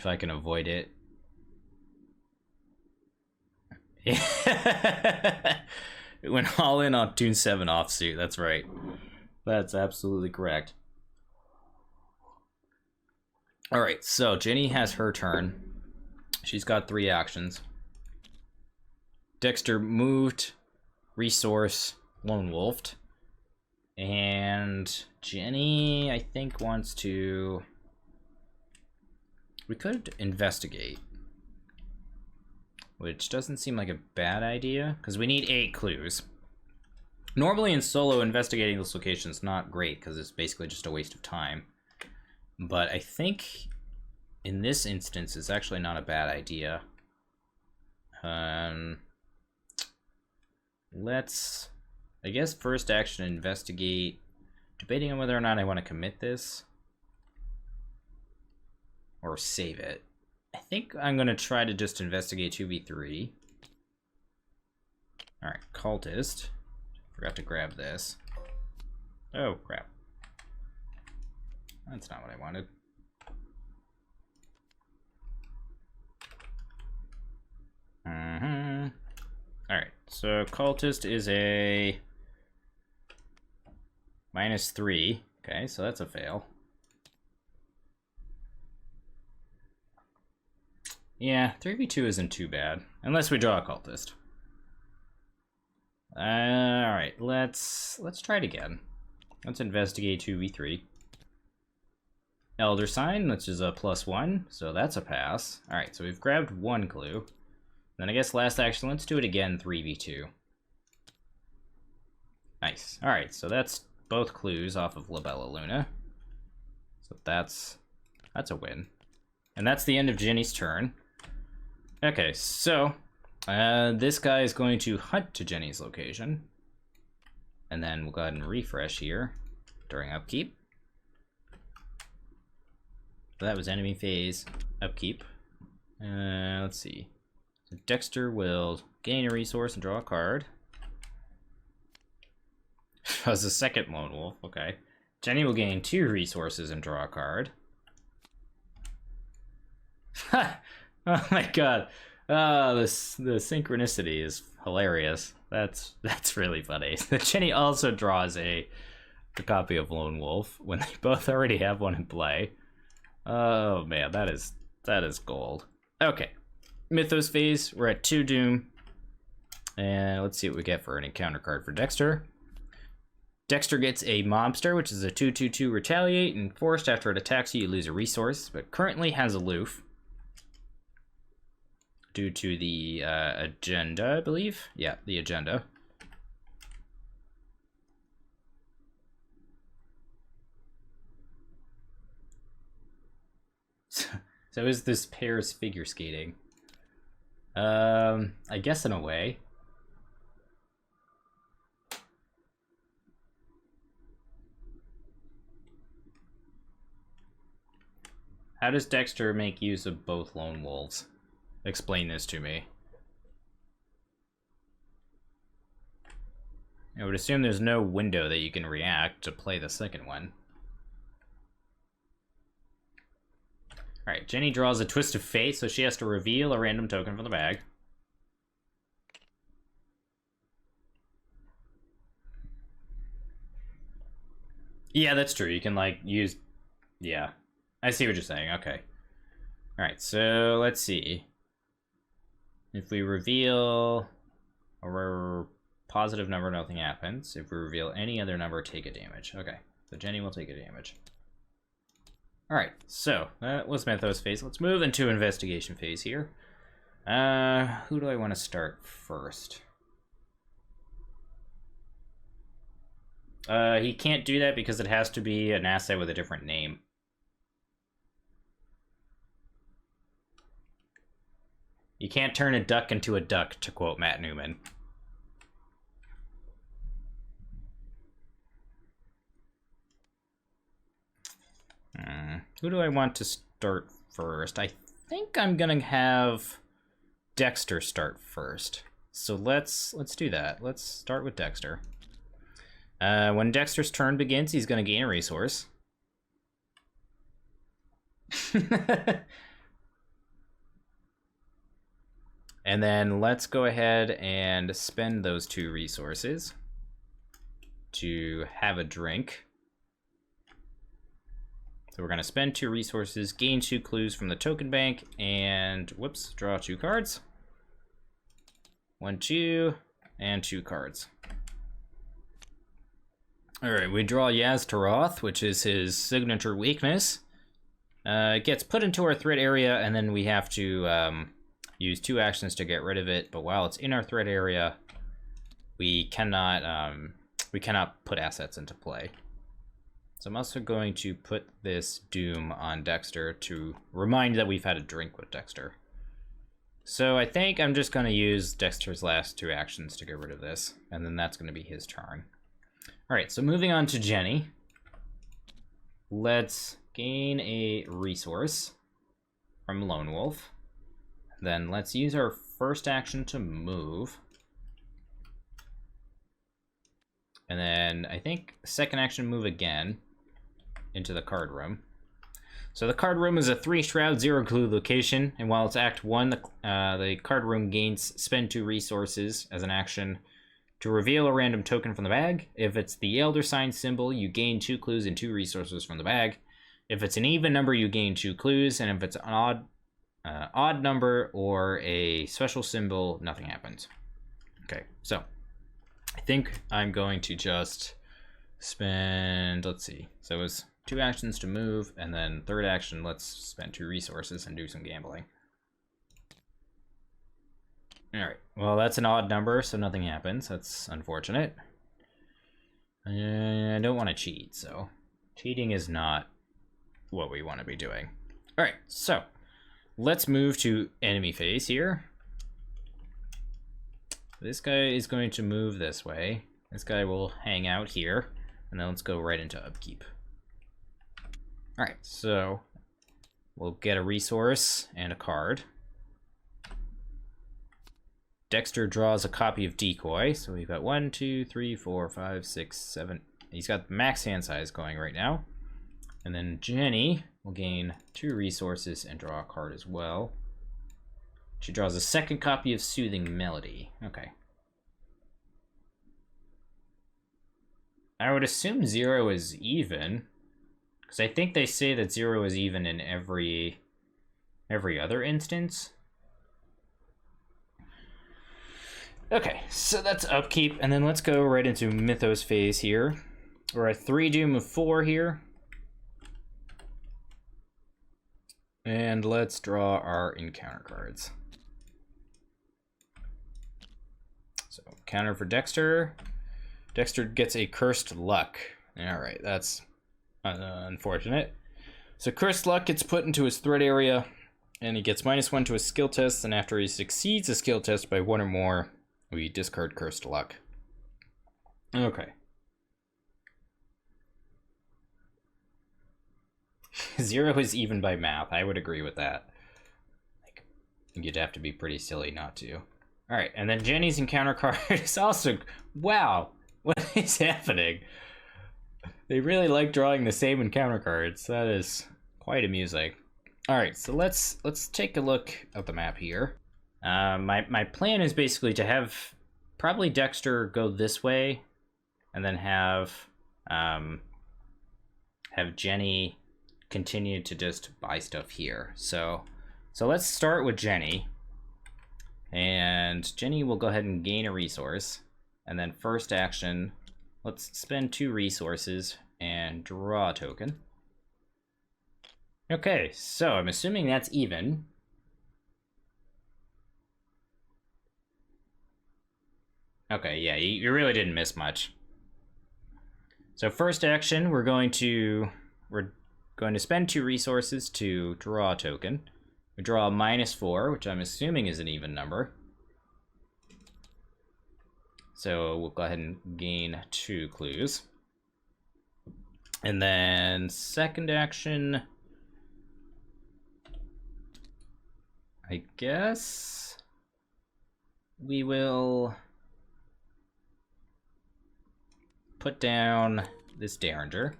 avoid it. It went all in on Toon 7 offsuit. That's right. That's absolutely correct. All right, so Jenny has her turn. She's got 3 actions. Dexter moved, resource, lone wolfed. And Jenny, I think, wants to... We could investigate. Which doesn't seem like a bad idea, because we need 8 clues. Normally in solo, investigating this location is not great, because it's basically just a waste of time. But I think in this instance, it's actually not a bad idea. Let's, I guess, first action, investigate. Debating on whether or not I want to commit this. Or save it. I think I'm going to try to just investigate 2v3. Alright, cultist. Forgot to grab this. Oh, crap. That's not what I wanted. Alright, so cultist is a -3. Okay, so that's a fail. Yeah, 3v2 isn't too bad, unless we draw a cultist. Alright, let's try it again. Let's investigate 2v3. Elder Sign, which is a +1, so that's a pass. Alright, so we've grabbed 1 clue. Then I guess last action, let's do it again, 3v2. Nice. Alright, so that's both clues off of Labella Luna. So that's a win. And that's the end of Jenny's turn. Okay, so this guy is going to hunt to Jenny's location. And then we'll go ahead and refresh here during upkeep. So that was enemy phase, upkeep. Let's see. So Dexter will gain a resource and draw a card. As a second lone wolf, okay. Jenny will gain 2 resources and draw a card. Oh my god. The synchronicity is hilarious. That's really funny. Jenny also draws a copy of Lone Wolf when they both already have one in play. Oh man, that is gold. Okay. Mythos Phase, we're at 2 Doom. And let's see what we get for an encounter card for Dexter. Dexter gets a Mobster, which is a 2/2/2 retaliate, and forced after it attacks you, you lose a resource, but currently has aloof. Due to the agenda, I believe. Yeah, the agenda. So is this pair's figure skating? I guess in a way. How does Dexter make use of both lone wolves? Explain this to me. I would assume there's no window that you can react to play the second one. Alright, Jenny draws a Twist of Fate, so she has to reveal a random token from the bag. Yeah, that's true. You can, like, use... Yeah. I see what you're saying. Okay. Alright, so let's see. If we reveal a positive number, nothing happens. If we reveal any other number, take a damage. Okay, so Jenny will take a damage. Alright, so that was Mythos Phase. Let's move into Investigation Phase here. Who do I want to start first? He can't do that because it has to be an asset with a different name. You can't turn a duck into a duck, to quote Matt Newman. Who do I want to start first? I think I'm gonna have Dexter start first. So let's do that. Let's start with Dexter. When Dexter's turn begins, he's going to gain a resource. And then let's go ahead and spend those 2 resources to have a drink. So we're going to spend 2 resources, gain 2 clues from the token bank, and whoops, draw 2 cards. 1, 2, and 2 cards. All right, we draw Yaz-Taroth, which is his signature weakness. It gets put into our threat area, and then we have to use 2 actions to get rid of it. But while it's in our threat area, we cannot put assets into play. So I'm also going to put this Doom on Dexter to remind that we've had a drink with Dexter. So I think I'm just going to use Dexter's last 2 actions to get rid of this, and then that's going to be his turn. All right, so moving on to Jenny. Let's gain a resource from Lone Wolf. Then let's use our first action to move. And then I think second action, move again into the card room. So the card room is a 3 shroud, 0 clue location, and while it's Act 1, the card room gains spend 2 resources as an action to reveal a random token from the bag. If it's the Elder Sign symbol, you gain 2 clues and 2 resources from the bag. If it's an even number, you gain 2 clues, and if it's an odd number or a special symbol, nothing happens. Okay, so I think I'm going to just spend, let's see, so it was 2 actions to move, and then third action, let's spend 2 resources and do some gambling. All right, well, that's an odd number, so nothing happens. That's unfortunate. I don't want to cheat, so cheating is not what we want to be doing. All right, so let's move to enemy phase here. This guy is going to move this way. This guy will hang out here, and then let's go right into Upkeep. All right, so we'll get a resource and a card. Dexter draws a copy of Decoy, so we've got 1, 2, 3, 4, 5, 6, 7. He's got max hand size going right now. And then Jenny will gain 2 resources and draw a card as well. She draws a second copy of Soothing Melody. Okay. I would assume 0 is even, because I think they say that 0 is even in every other instance. Okay, so that's Upkeep, and then let's go right into Mythos Phase here. We're at 3 Doom of 4 here. And let's draw our encounter cards. So, counter for Dexter. Dexter gets a Cursed Luck. Alright, that's unfortunate. So Cursed Luck gets put into his threat area, and he gets -1 to his skill test, and after he succeeds a skill test by 1 or more, we discard Cursed Luck. Okay. 0 is even by math. I would agree with that. Like, you'd have to be pretty silly not to. Alright, and then Jenny's encounter card is also... Wow! What is happening? They really like drawing the same encounter cards. That is quite amusing. Alright, so let's take a look at the map here. My plan is basically to have probably Dexter go this way, and then have Jenny continue to just buy stuff here. So let's start with Jenny, and Jenny will go ahead and gain a resource, and then first action, let's spend 2 resources and draw a token. Okay, so I'm assuming that's even. Okay, yeah, you really didn't miss much. So first action, we're going to spend 2 resources to draw a token. We draw a -4, which I'm assuming is an even number. So we'll go ahead and gain 2 clues. And then second action, I guess we will put down this Derringer.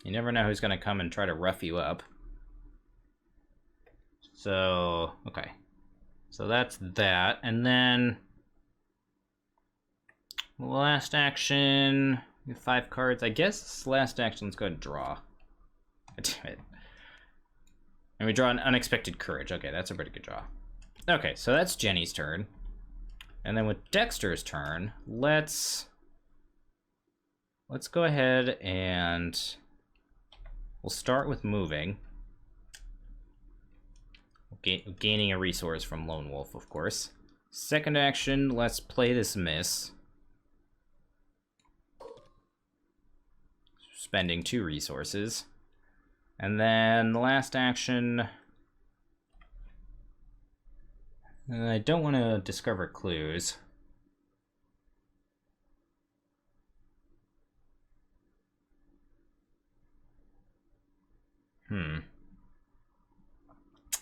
You never know who's gonna come and try to rough you up. So, okay. So that's that, and then last action, 5 cards. I guess last action, let's go ahead and draw. Damn it. And we draw an Unexpected Courage. Okay, that's a pretty good draw. Okay, so that's Jenny's turn. And then with Dexter's turn, let's go ahead and we'll start with moving. Gaining a resource from Lone Wolf, of course. Second action, let's play this miss. Spending 2 resources. And then the last action, I don't want to discover clues.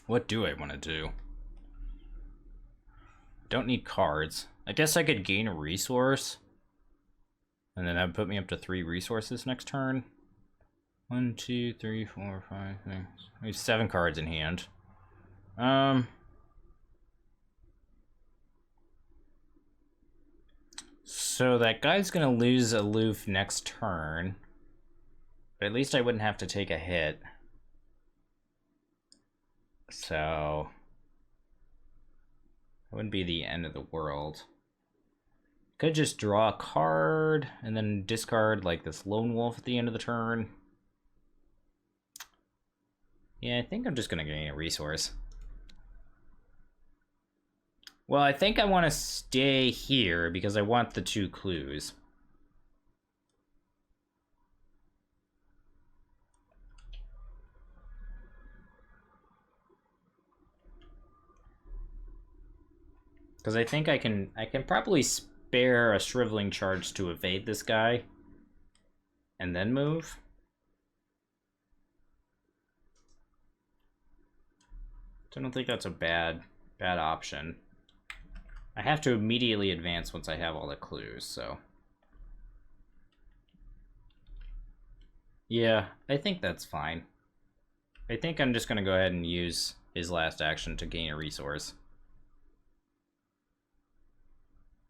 What do I want to do? Don't need cards. I guess I could gain a resource. And then that would put me up to 3 resources next turn. 1, 2, 3, 4, 5, 6. We have 7 cards in hand. So that guy's gonna lose aloof next turn. But at least I wouldn't have to take a hit. So that wouldn't be the end of the world. Could just draw a card and then discard like this Lone Wolf at the end of the turn. Yeah, I think I'm just gonna gain a resource. Well, I think I want to stay here because I want the 2 clues. Because I think I can probably spare a Shriveling Charge to evade this guy and then move. I don't think that's a bad option. I have to immediately advance once I have all the clues, so. Yeah, I think that's fine. I think I'm just gonna go ahead and use his last action to gain a resource.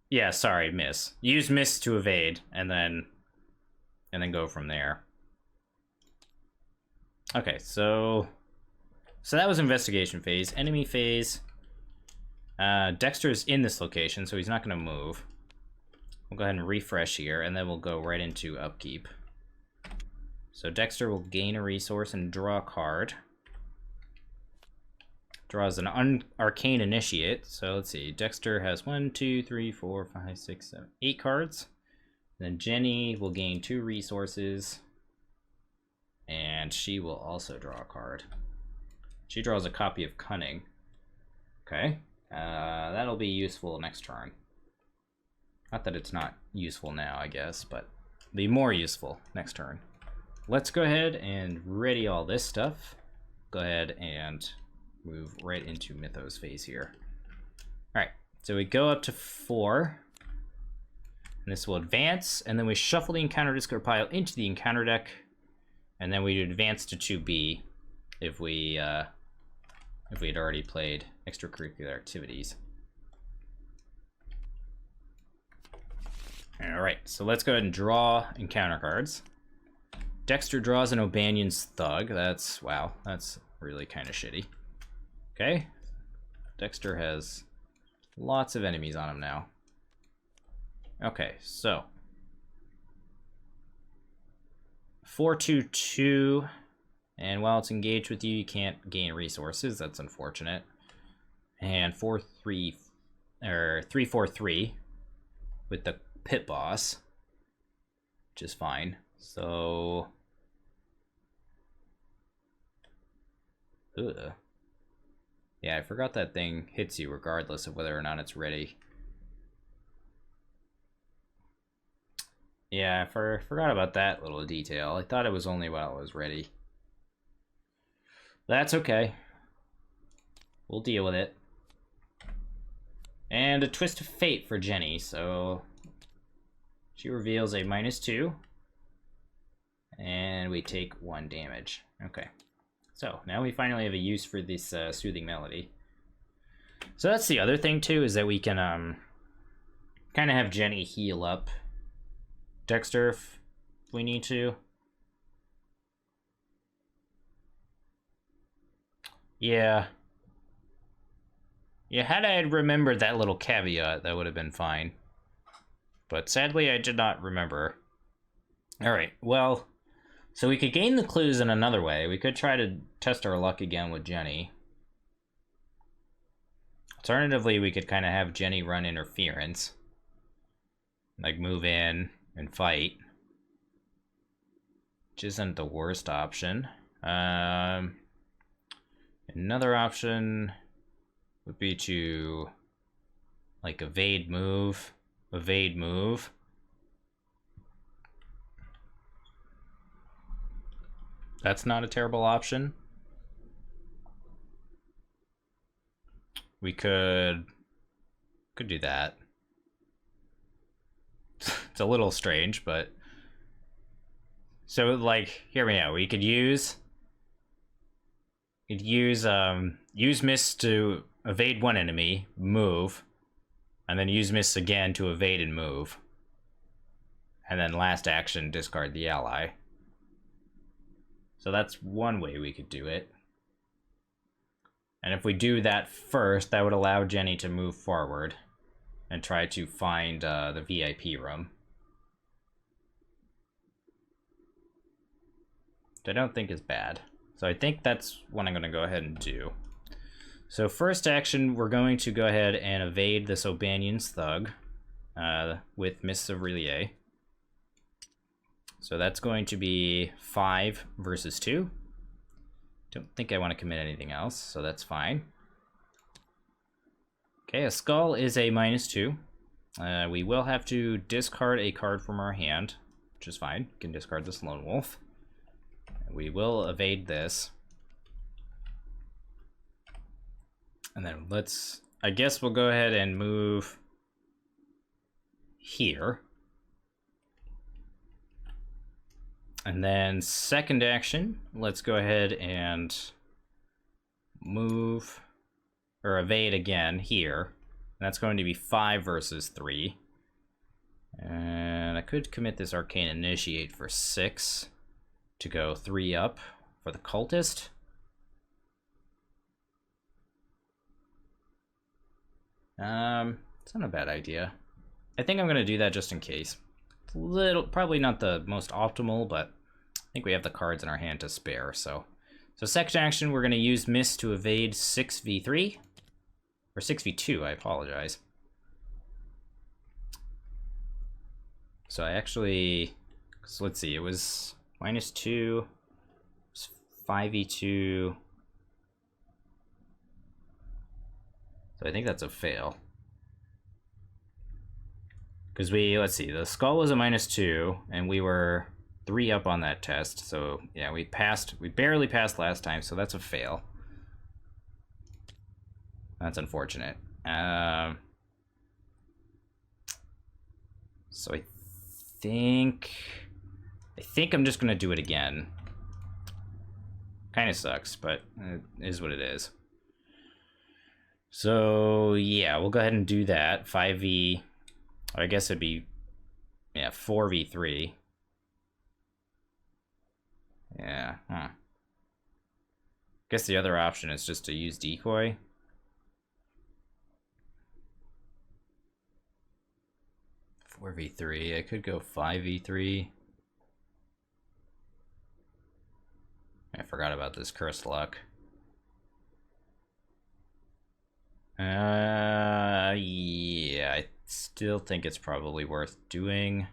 Yeah, sorry, miss. Use miss to evade, and then go from there. Okay, so that was investigation phase. Enemy phase. Dexter's in this location, so he's not going to move. We'll go ahead and refresh here, and then we'll go right into Upkeep. So Dexter will gain a resource and draw a card. Draws an Arcane Initiate. So let's see. Dexter has 1, 2, 3, 4, 5, 6, 7, 8 cards. And then Jenny will gain 2 resources. And she will also draw a card. She draws a copy of Cunning. Okay. That'll be useful next turn. Not that it's not useful now, I guess, but be more useful next turn. Let's go ahead and ready all this stuff. Go ahead and move right into Mythos Phase here. Alright, so we go up to 4. And this will advance, and then we shuffle the encounter discard pile into the encounter deck. And then we advance to 2B if we had already played extracurricular activities. Alright, so let's go ahead and draw encounter cards. Dexter draws an O'Banion's Thug. Wow, that's really kind of shitty. Okay, Dexter has lots of enemies on him now. Okay, so 4/2/2, and while it's engaged with you, you can't gain resources. That's unfortunate. And 3/4/3 with the pit boss, which is fine. So, ugh. Yeah, I forgot that thing hits you regardless of whether or not it's ready. Yeah, I forgot about that little detail. I thought it was only while it was ready. That's okay. We'll deal with it. And a twist of fate for Jenny, so she reveals a -2. And we take 1 damage. Okay. So, now we finally have a use for this soothing melody. So that's the other thing, too, is that we can kind of have Jenny heal up Dexter if we need to. Yeah. Yeah, had I remembered that little caveat, that would have been fine. But sadly, I did not remember. Alright, well, so we could gain the clues in another way. We could try to test our luck again with Jenny. Alternatively, we could kind of have Jenny run interference. Like, move in and fight. Which isn't the worst option. Another option would be to, like, evade move. That's not a terrible option. We could do that. It's a little strange, but so, like, hear me out. We could use miss to evade one enemy, move, and then use miss again to evade and move. And then last action, discard the ally. So that's one way we could do it. And if we do that first, that would allow Jenny to move forward and try to find the VIP room. Which I don't think is bad. So I think that's what I'm going to go ahead and do. So first action, we're going to go ahead and evade this O'Banion's Thug with Mists of Relie. So that's going to be 5 versus 2. Don't think I want to commit anything else, so that's fine. Okay, a skull is a -2. We will have to discard a card from our hand, which is fine. We can discard this Lone Wolf. We will evade this. And then I guess we'll go ahead and move here. And then second action, let's go ahead and move, or evade again here. And that's going to be 5 versus 3. And I could commit this Arcane Initiate for 6 to go 3 up for the Cultist. It's not a bad idea. I think I'm going to do that just in case. Probably not the most optimal, but I think we have the cards in our hand to spare. So second action, we're going to use Miss to evade 6v3 or 6v2. I apologize. So I actually, so let's see, it was -2, it was 5v2. So I think that's a fail. Because let's see, the skull was a -2, and we were 3 up on that test. So yeah, we barely passed last time, so that's a fail. That's unfortunate. So I think I'm just gonna do it again. Kind of sucks, but it is what it is. So yeah, we'll go ahead and do that. 5v. I guess it'd be, yeah, 4v3. Yeah, Guess the other option is just to use decoy. Four v3. I could go 5v3. I forgot about this cursed luck. Yeah, I still think it's probably worth doing.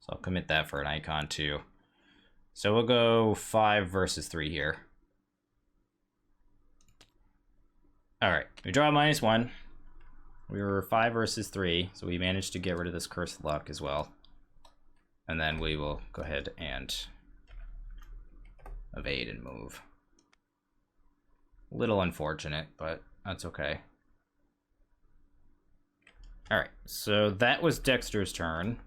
So I'll commit that for an icon too. So we'll go 5 versus 3 here. Alright, we draw -1. We were 5 versus 3, so we managed to get rid of this cursed luck as well. And then we will go ahead and evade and move. A little unfortunate, but that's okay. Alright, so that was Dexter's turn.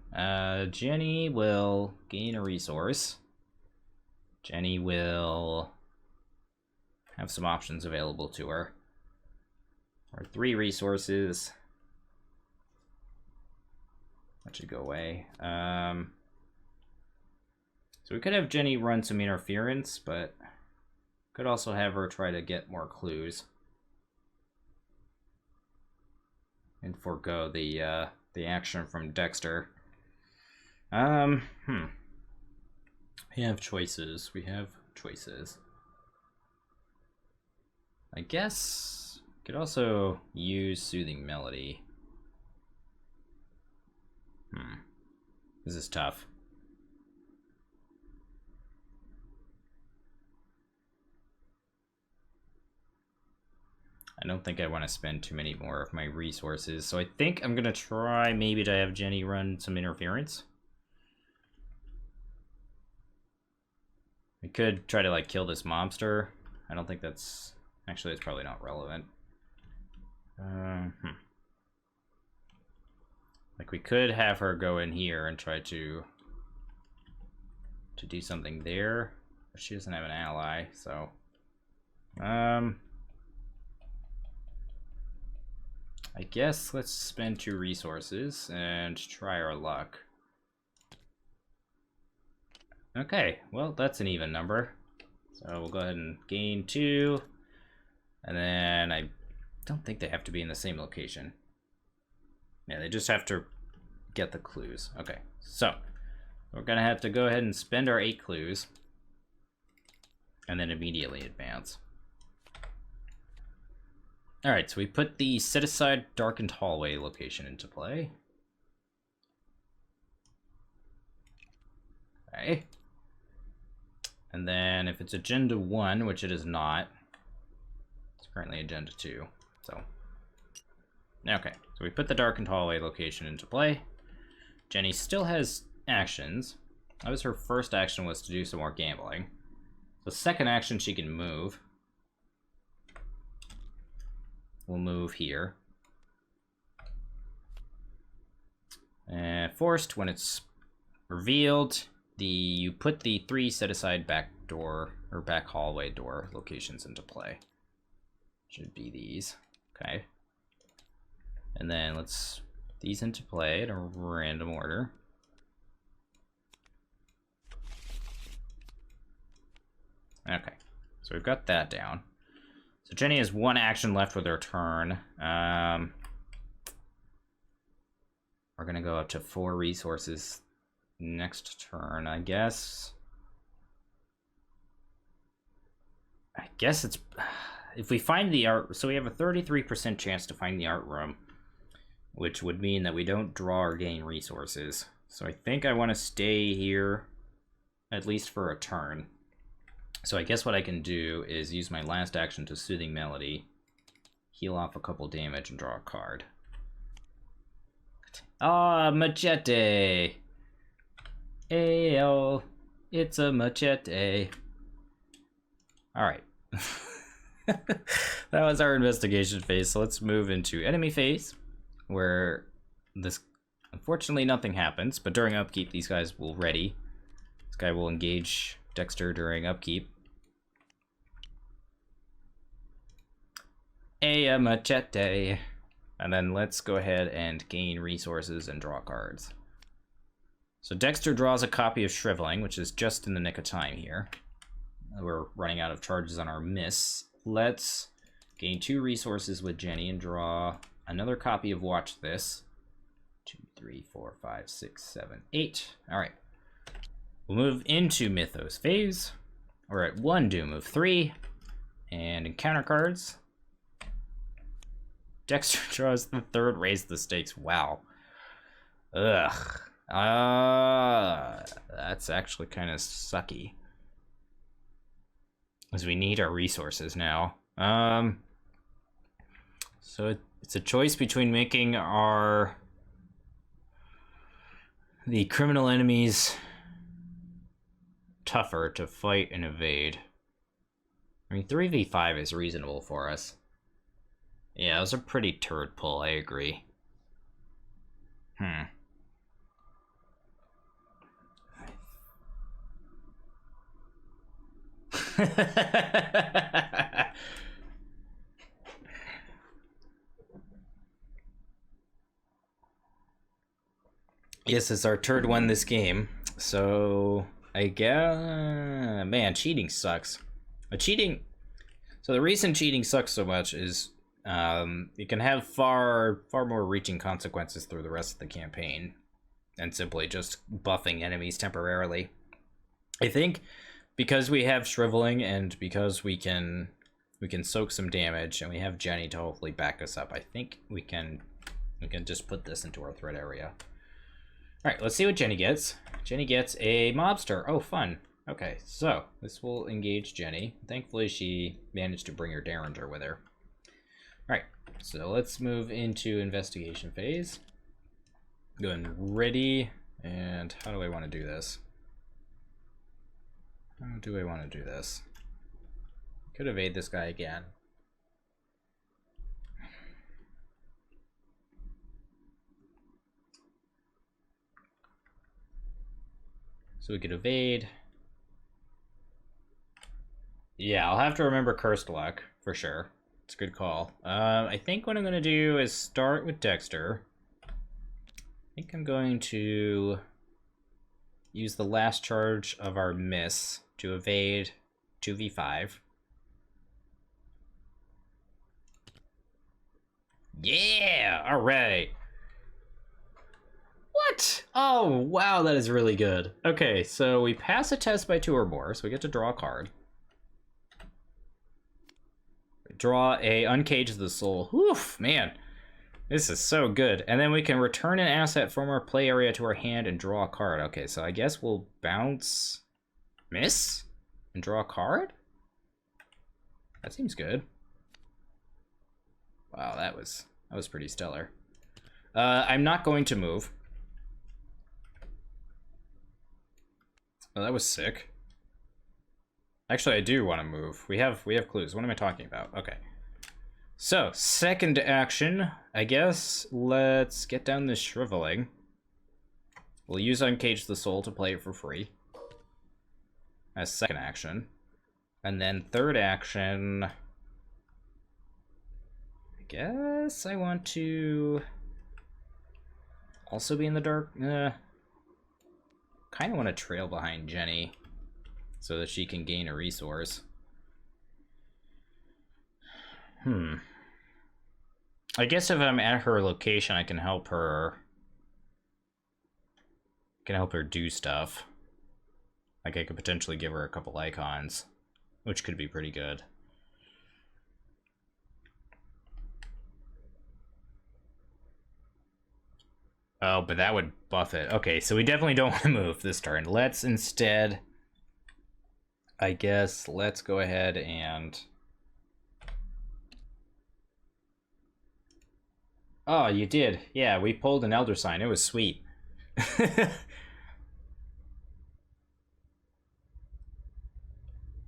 Jenny will gain a resource. Jenny will have some options available to her. Or 3 resources. That should go away. So we could have Jenny run some interference, but could also have her try to get more clues. And forego the action from Dexter. We have choices. I guess could also use Soothing Melody. This is tough. I don't think I want to spend too many more of my resources, so I think I'm gonna try maybe to have Jenny run some interference. We could try to like kill this mobster. I don't think that's actually, it's probably not relevant. Like we could have her go in here and try to do something there, but she doesn't have an ally, so I guess let's spend 2 resources and try our luck. Okay, well, that's an even number. So we'll go ahead and gain 2. And then I don't think they have to be in the same location. Yeah, they just have to get the clues. Okay, so we're gonna have to go ahead and spend our 8 clues. And then immediately advance. Alright, so we put the set-aside darkened hallway location into play. Okay. And then if it's Agenda 1, which it is not, it's currently Agenda 2, so. Okay, so we put the darkened hallway location into play. Jenny still has actions. That was her first action, was to do some more gambling. The second action, she can move. We'll move here. And forced, when it's revealed, you put the 3 set-aside back door, or back hallway door locations into play. Should be these. Okay. And then let's put these into play in a random order. Okay, so we've got that down. So Jenny has 1 action left with her turn. We're gonna go up to 4 resources next turn, I guess. I guess it's, if we find the art, so we have a 33% chance to find the art room, which would mean that we don't draw or gain resources. So I think I want to stay here, at least for a turn. So I guess what I can do is use my last action to Soothing Melody, heal off a couple damage, and draw a card. Ah, machete! Ayo, it's a machete. Alright. That was our investigation phase, so let's move into enemy phase, where this, unfortunately nothing happens, but during upkeep these guys will ready. This guy will engage Dexter during upkeep. A machete. And then let's go ahead and gain resources and draw cards. So Dexter draws a copy of Shriveling, which is just in the nick of time here. We're running out of charges on our miss. Let's gain 2 resources with Jenny and draw another copy of Watch This. 2, 3, 4, 5, 6, 7, 8. All right. We'll move into Mythos Phase. We're at 1 doom of 3. And encounter cards. Dexter draws the 3rd, raise the stakes. Wow. Ugh. That's actually kind of sucky. As we need our resources now. So it's a choice between making the criminal enemies tougher to fight and evade. I mean, 3v5 is reasonable for us. Yeah, it was a pretty turd pull, I agree. Yes, it's our third one this game. So I guess, man, cheating sucks. So the reason cheating sucks so much is it can have far more reaching consequences through the rest of the campaign than simply just buffing enemies temporarily. I think because we have shriveling and because we can soak some damage and we have Jenny to hopefully back us up, I think we can just put this into our threat area. All right, let's see what Jenny gets. Jenny gets a mobster. Oh, fun. Okay, so this will engage Jenny. Thankfully, she managed to bring her Derringer with her. All right, so let's move into investigation phase. Going ready, and how do I want to do this? How do I want to do this? Could evade this guy again. So we could evade. Yeah, I'll have to remember Cursed Luck, for sure. It's a good call. I think what I'm going to do is start with Dexter. I think I'm going to use the last charge of our miss to evade 2v5. Yeah! Alright! What? Oh, wow, that is really good. Okay, so we pass a test by 2 or more, so we get to draw a card. Draw a Uncage the Soul. Oof, man. This is so good. And then we can return an asset from our play area to our hand and draw a card. Okay, so I guess we'll bounce miss and draw a card? That seems good. Wow, that was pretty stellar. I'm not going to move. Oh, that was sick. Actually, I do want to move. We have clues. What am I talking about? Okay. So, second action, I guess let's get down this shriveling. We'll use Uncage the Soul to play it for free. As second action. And then third action, I guess I want to also be in the dark. Kind of want to trail behind Jenny so that she can gain a resource. I guess if I'm at her location, I can help her. Do stuff. Like I could potentially give her a couple icons, which could be pretty good. Oh, but that would buff it. Okay, so we definitely don't want to move this turn. Let's instead, I guess, let's go ahead and... Oh, you did. Yeah, we pulled an Elder Sign. It was sweet.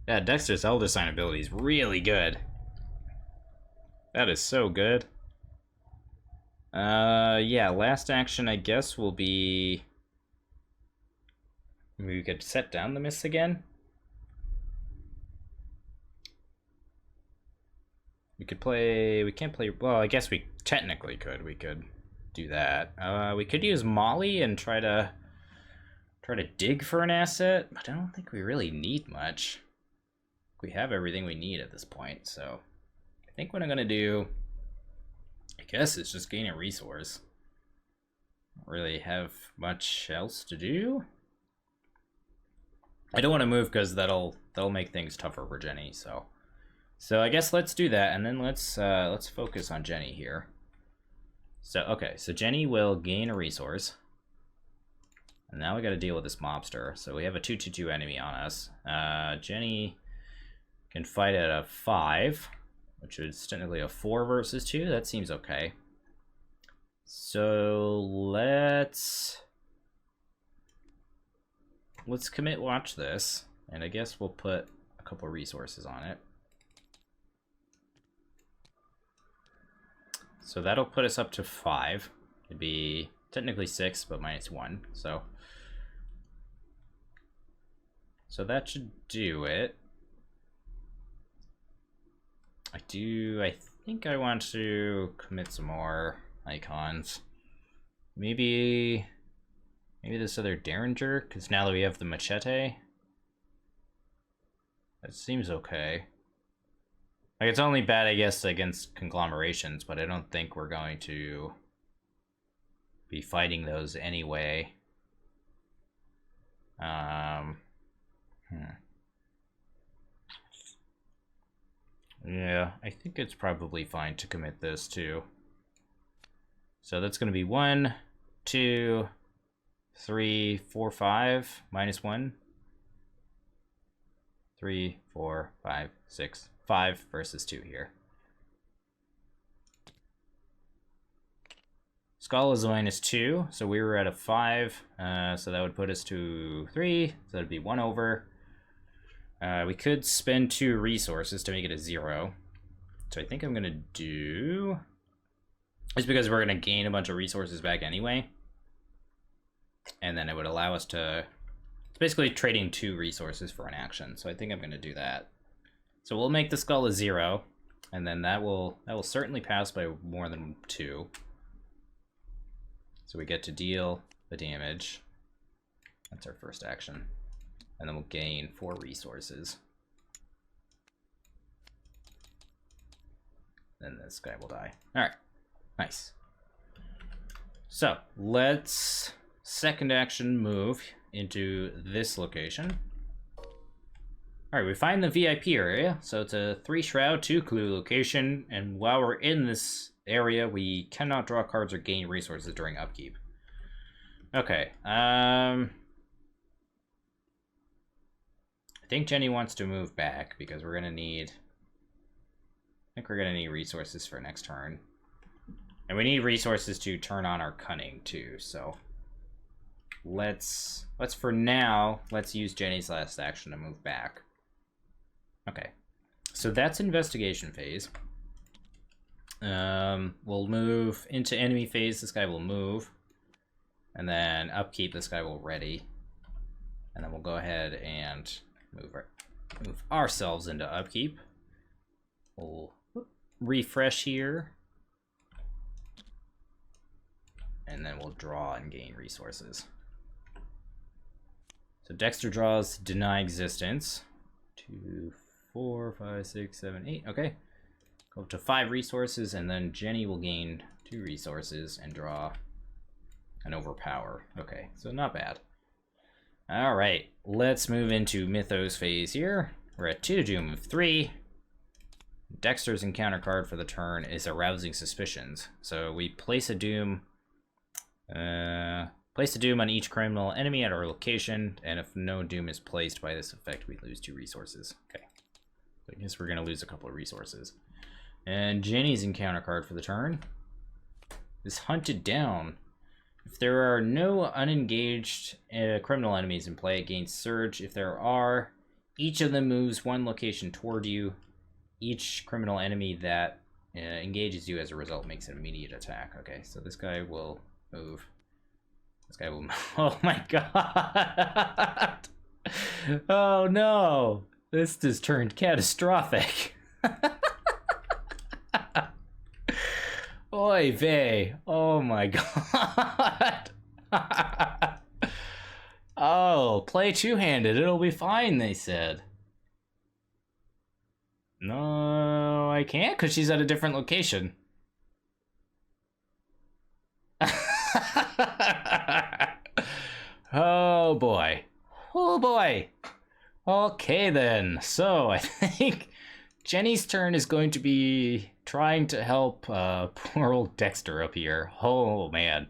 Yeah, Dexter's Elder Sign ability is really good. That is so good. Yeah, last action, I guess, will be... Maybe we could set down the miss again? We could play... We can't play... Well, I guess we technically could. We could do that. We could use Molly and try to dig for an asset, but I don't think we really need much. We have everything we need at this point, so... I think what I'm gonna do... I guess it's just gain a resource. Don't really have much else to do. I don't want to move because that'll make things tougher for Jenny. So I guess let's do that, and then let's focus on Jenny here. So okay, so Jenny will gain a resource, and now we got to deal with this mobster. So we have a 2/2 enemy on us. Jenny can fight at a 5. Which is technically a 4 versus 2. That seems okay. So let's commit watch this, and I guess we'll put a couple resources on it. So that'll put us up to 5. It'd be technically 6, but -1. So that should do it. I think I want to commit some more icons. Maybe this other Derringer, because now that we have the machete, that seems okay. Like, it's only bad, I guess, against conglomerations, but I don't think we're going to be fighting those anyway. Yeah, I think it's probably fine to commit this too. So that's going to be 1, 2, 3, 4, 5, -1. 3, 4, 5, 6, 5 versus 2 here. Skull is a -2, so we were at a 5, so that would put us to 3, so that'd be 1 over. We could spend 2 resources to make it a 0. So I think I'm gonna do, just because we're gonna gain a bunch of resources back anyway, and then it would allow us to, it's basically trading 2 resources for an action. So I think I'm gonna do that. So we'll make the skull a 0, and then that will certainly pass by more than 2. So we get to deal the damage. That's our first action. And then we'll gain 4 resources. Then this guy will die. All right, nice. So let's second action move into this location. All right, we find the VIP area. So it's a 3 shroud, 2 clue location. And while we're in this area, we cannot draw cards or gain resources during upkeep. Okay, I think Jenny wants to move back because we're gonna need, I think we're gonna need resources for next turn. And we need resources to turn on our cunning too, so let's for now, let's use Jenny's last action to move back. Okay, so that's investigation phase. We'll move into enemy phase, this guy will move. And then upkeep, this guy will ready. And then we'll go ahead and move ourselves into upkeep. We'll refresh here. And then we'll draw and gain resources. So Dexter draws deny existence. 2, 4, 5, 6, 7, 8. Okay. Go up to 5 resources, and then Jenny will gain 2 resources and draw an overpower. Okay, so not bad. All right, let's move into Mythos phase here. We're at 2 doom of 3. Dexter's encounter card for the turn is Arousing Suspicions. So we place a doom on each criminal enemy at our location, and if no doom is placed by this effect, we lose 2 resources. Okay, so I guess we're gonna lose a couple of resources. And Jenny's encounter card for the turn is Hunted Down. If there are no unengaged criminal enemies in play, it gains Surge. If there are, each of them moves 1 location toward you. Each criminal enemy that engages you as a result makes an immediate attack. Okay, so this guy will move. This guy will move. Oh my god! Oh no! This just turned catastrophic. Oy vey. Oh my god. Oh, play 2-handed. It'll be fine, they said. No, I can't because she's at a different location. Oh boy. Oh boy. Okay then. So I think Jenny's turn is going to be trying to help poor old Dexter up here. Oh man.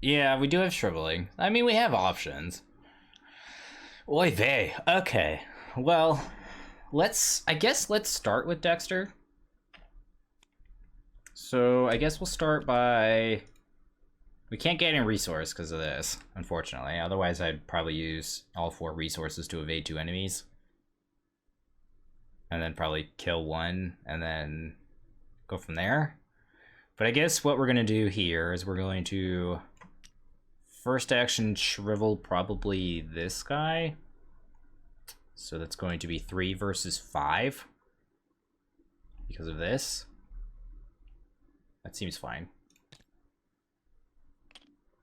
Yeah, we do have shriveling. I mean, we have options. Oy vey. Okay. Well, I guess let's start with Dexter. So I guess we'll start by We can't get any resource because of this, unfortunately. Otherwise, I'd probably use all 4 resources to evade 2 enemies. And then probably kill 1, and then go from there. But I guess what we're going to do here is we're going to first action shrivel probably this guy. So that's going to be 3 versus 5 because of this. That seems fine.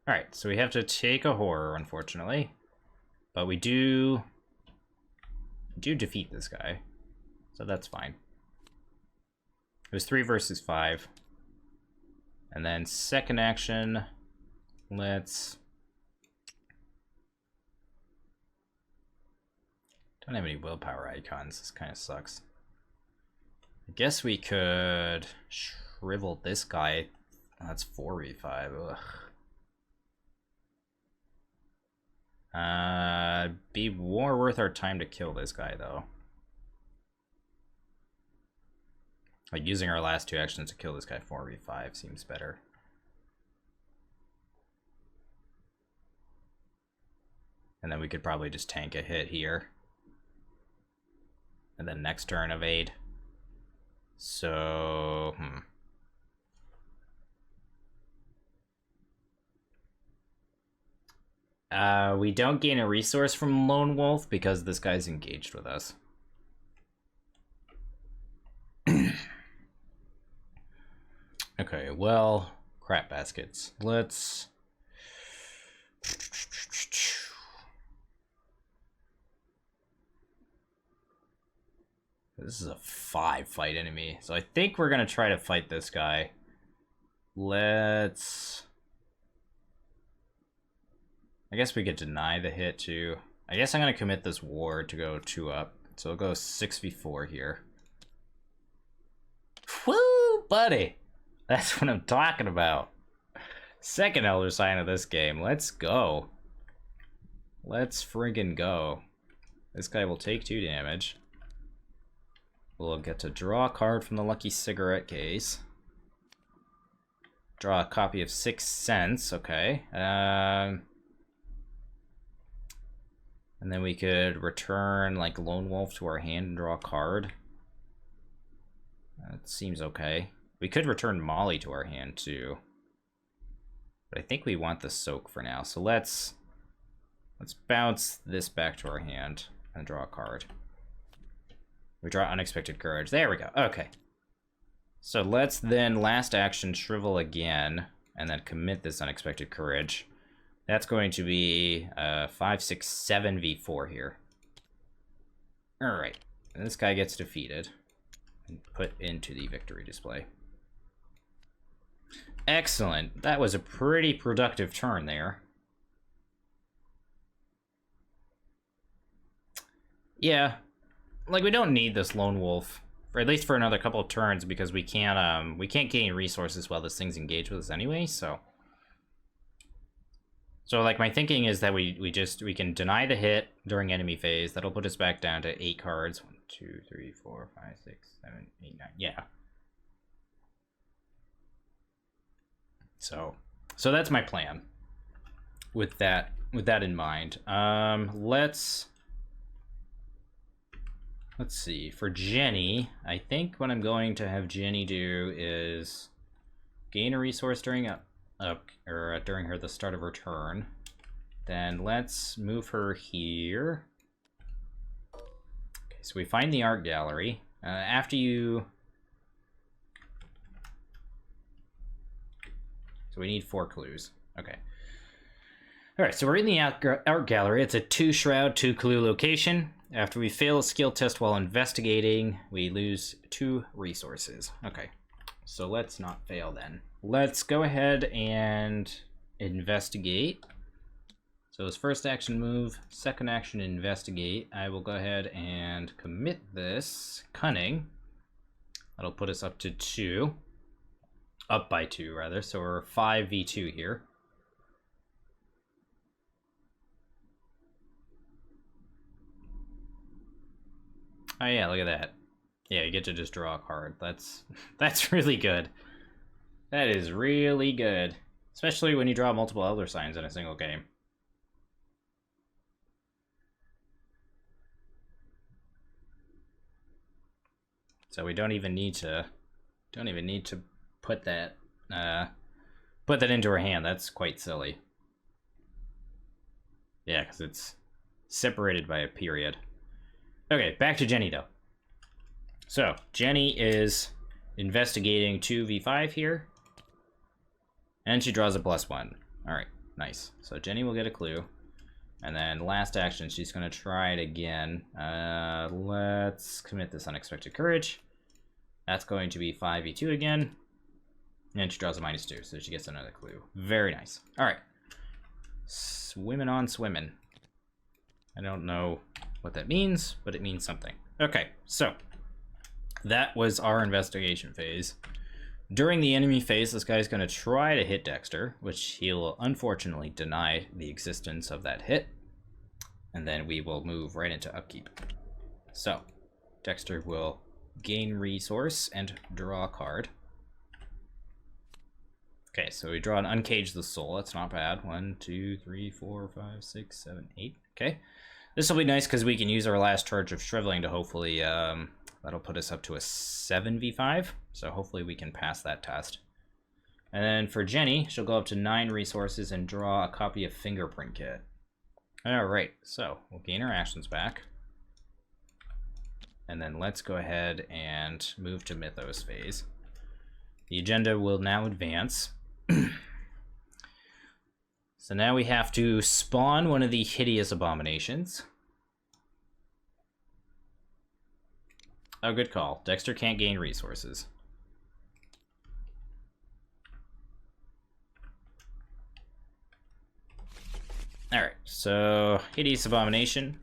Alright, so we have to take a horror, unfortunately. But we do defeat this guy. So that's fine. It was 3 versus 5. And then second action, let's... Don't have any willpower icons, this kind of sucks. I guess we could shrivel this guy. That's 4v5, ugh. Be more worth our time to kill this guy, though. Like, using our last 2 actions to kill this guy 4v5 seems better. And then we could probably just tank a hit here. And then next turn evade. So, we don't gain a resource from Lone Wolf because this guy's engaged with us. Okay, well, crap baskets. Let's... This is a 5-fight enemy, so I think we're gonna try to fight this guy. Let's... I guess we could deny the hit too. I guess I'm gonna commit this ward to go 2 up. So we'll go 6v4 here. Woo, buddy! That's what I'm talking about. Second Elder Sign of this game. Let's go. Let's friggin' go. This guy will take 2 damage. We'll get to draw a card from the lucky cigarette case. Draw a copy of 6 cents. Okay. And then we could return like Lone Wolf to our hand and draw a card. That seems okay. We could return Molly to our hand too. But I think we want the soak for now. So let's bounce this back to our hand and draw a card. We draw Unexpected Courage. There we go. Okay. So let's then last action shrivel again and then commit this Unexpected Courage. That's going to be 5, 6, 7 v4 here. Alright. And this guy gets defeated and put into the victory display. Excellent. That was a pretty productive turn there. Yeah. Like, we don't need this Lone Wolf, or at least for another couple of turns, because we can't gain resources while this thing's engaged with us anyway, so... So, like, my thinking is that we can deny the hit during enemy phase. That'll put us back down to 8 cards. 1, 2, 3, 4, 5, 6, 7, 8, 9. Yeah. So that's my plan. With that in mind, let's see. For Jenny, I think what I'm going to have Jenny do is gain a resource during during the start of her turn. Then let's move her here. Okay, so we find the art gallery. After you... So we need 4 clues. Okay. Alright, so we're in the art gallery. It's a 2 shroud, 2 clue location. After we fail a skill test while investigating, we lose 2 resources. Okay, so let's not fail then. Let's go ahead and investigate. So as first action move, second action investigate. I will go ahead and commit this cunning. That'll put us up to 2. Up by 2 rather, so we're 5v2 here. Oh yeah, look at that. Yeah, you get to just draw a card. That's really good. That is really good. Especially when you draw multiple Elder Signs in a single game. So we don't even need to put that into our hand. That's quite silly. Yeah, because it's separated by a period. Okay, back to Jenny though. So Jenny is investigating 2v5 here. And she draws a +1. Alright, nice. So Jenny will get a clue. And then last action, she's going to try it again. Let's commit this Unexpected Courage. That's going to be 5v2 again. And she draws a -2, so she gets another clue. Very nice. Alright. Swimming on swimming. I don't know what that means, but it means something. Okay, so that was our investigation phase. During the enemy phase, this guy's going to try to hit Dexter, which he'll unfortunately deny the existence of that hit. And then we will move right into Upkeep. So, Dexter will gain resource and draw a card. Okay, so we draw an Uncage the Soul. That's not bad. 1, 2, 3, 4, 5, 6, 7, 8. Okay. This will be nice because we can use our last charge of Shriveling to hopefully... that'll put us up to a 7v5, so hopefully we can pass that test. And then for Jenny, she'll go up to 9 resources and draw a copy of Fingerprint Kit. Alright, so we'll gain our actions back. And then let's go ahead and move to Mythos Phase. The agenda will now advance. So now we have to spawn one of the Hideous Abominations. Oh, good call. Dexter can't gain resources. Alright, so Hideous Abomination.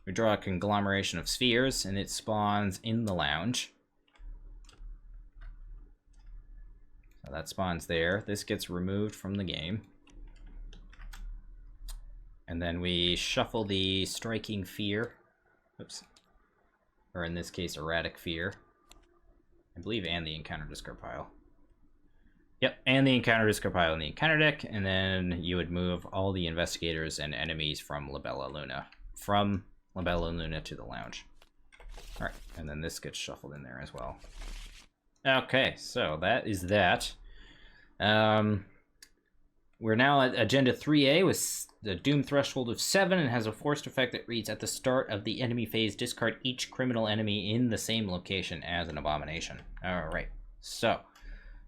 We draw a conglomeration of spheres, and it spawns in the lounge. So that spawns there. This gets removed from the game. And then we shuffle the Striking Fear. Oops. Or in this case, Erratic Fear. I believe, and the Encounter Discard pile. Yep, and the Encounter Discard pile in the Encounter deck, and then you would move all the Investigators and enemies from Libella Luna. From Libella Luna to the lounge. Alright, and then this gets shuffled in there as well. Okay, so that is that. We're now at Agenda 3A with the Doom Threshold of 7 and has a forced effect that reads, at the start of the enemy phase, discard each criminal enemy in the same location as an abomination. Alright, so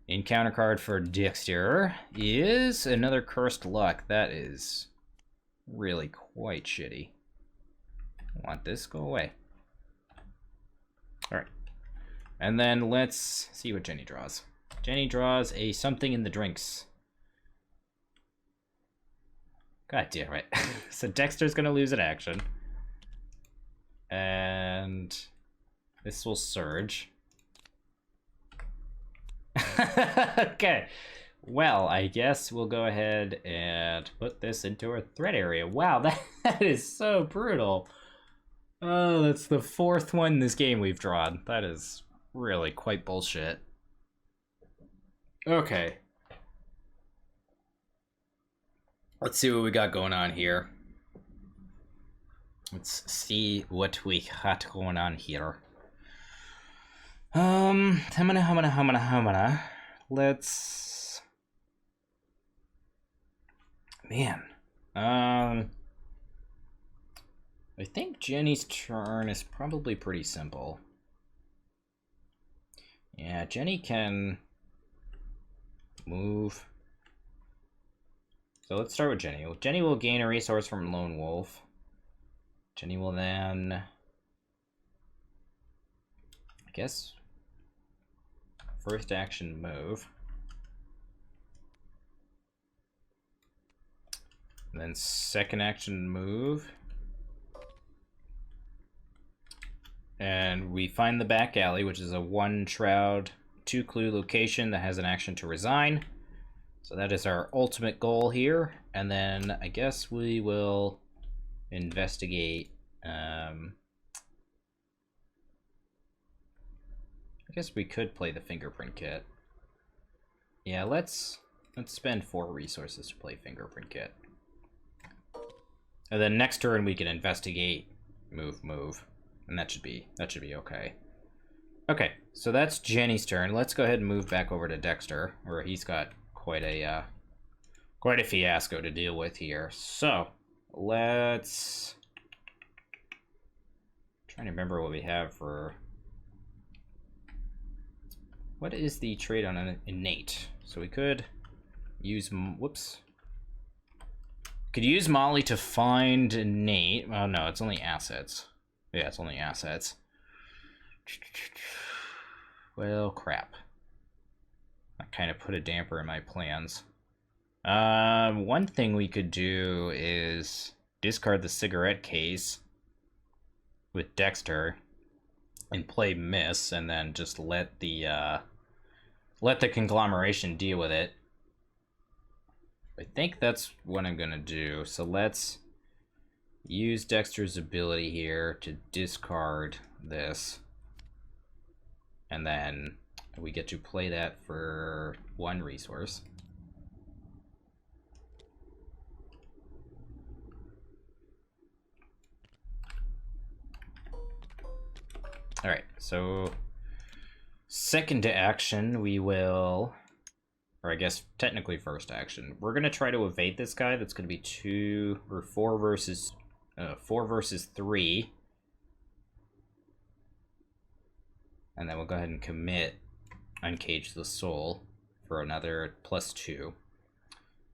encounter card for Dexter is another Cursed Luck. That is really quite shitty. I want this, go away. Alright. And then let's see what Jenny draws. Jenny draws a Something in the Drinks. God damn it. So Dexter's gonna lose an action. And this will surge. Okay. Well, I guess we'll go ahead and put this into our threat area. Wow, that is so brutal. Oh, that's the 4th one in this game we've drawn. That is really quite bullshit. Okay. Let's see what we got going on here. Let's see what we got going on here. Humana. Let's... Man. I think Jenny's turn is probably pretty simple. Yeah, Jenny can move. So let's start with Jenny. Jenny will gain a resource from Lone Wolf. Jenny will then, I guess, first action move. And then second action move. And we find the back alley, which is a 1 shroud, 2 clue location that has an action to resign. So that is our ultimate goal here. And then I guess we will investigate. I guess we could play the Fingerprint Kit. Yeah, let's Let's spend 4 resources to play Fingerprint Kit. And then next turn we can investigate, move. And that should be okay. Okay, so that's Jenny's turn. Let's go ahead and move back over to Dexter, where he's got quite a fiasco to deal with here. So let's trying to remember what we have for. What is the trait on an innate? So we could use could use Molly to find innate. Oh no, it's only assets. Yeah, it's only assets. Well, crap. That kind of put a damper in my plans. One thing we could do is discard the cigarette case with Dexter and play Miss, and then just let the conglomeration deal with it. I think that's what I'm gonna do. So let's use Dexter's ability here to discard this, and then we get to play that for 1 resource. All right, so second to action, we will, or I guess technically first action, we're gonna try to evade this guy. That's gonna be 4 versus 3, and then we'll go ahead and commit Uncage the Soul for another +2.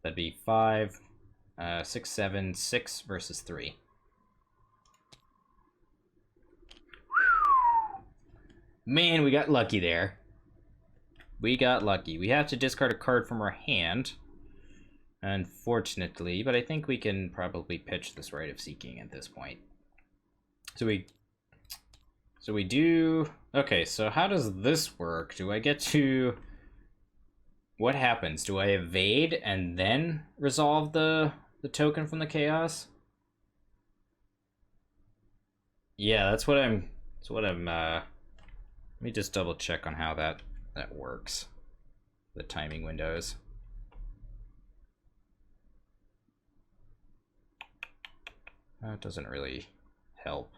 That'd be 5, 6, 7, 6 versus 3. Man, we got lucky there. We got lucky. We have to discard a card from our hand, unfortunately, but I think we can probably pitch this Rite of Seeking at this point. So we do. Okay, so how does this work? Do I get to? What happens? Do I evade and then resolve the token from the chaos? Yeah, that's what I'm. Let me just double check on how that works. The timing windows. That doesn't really help.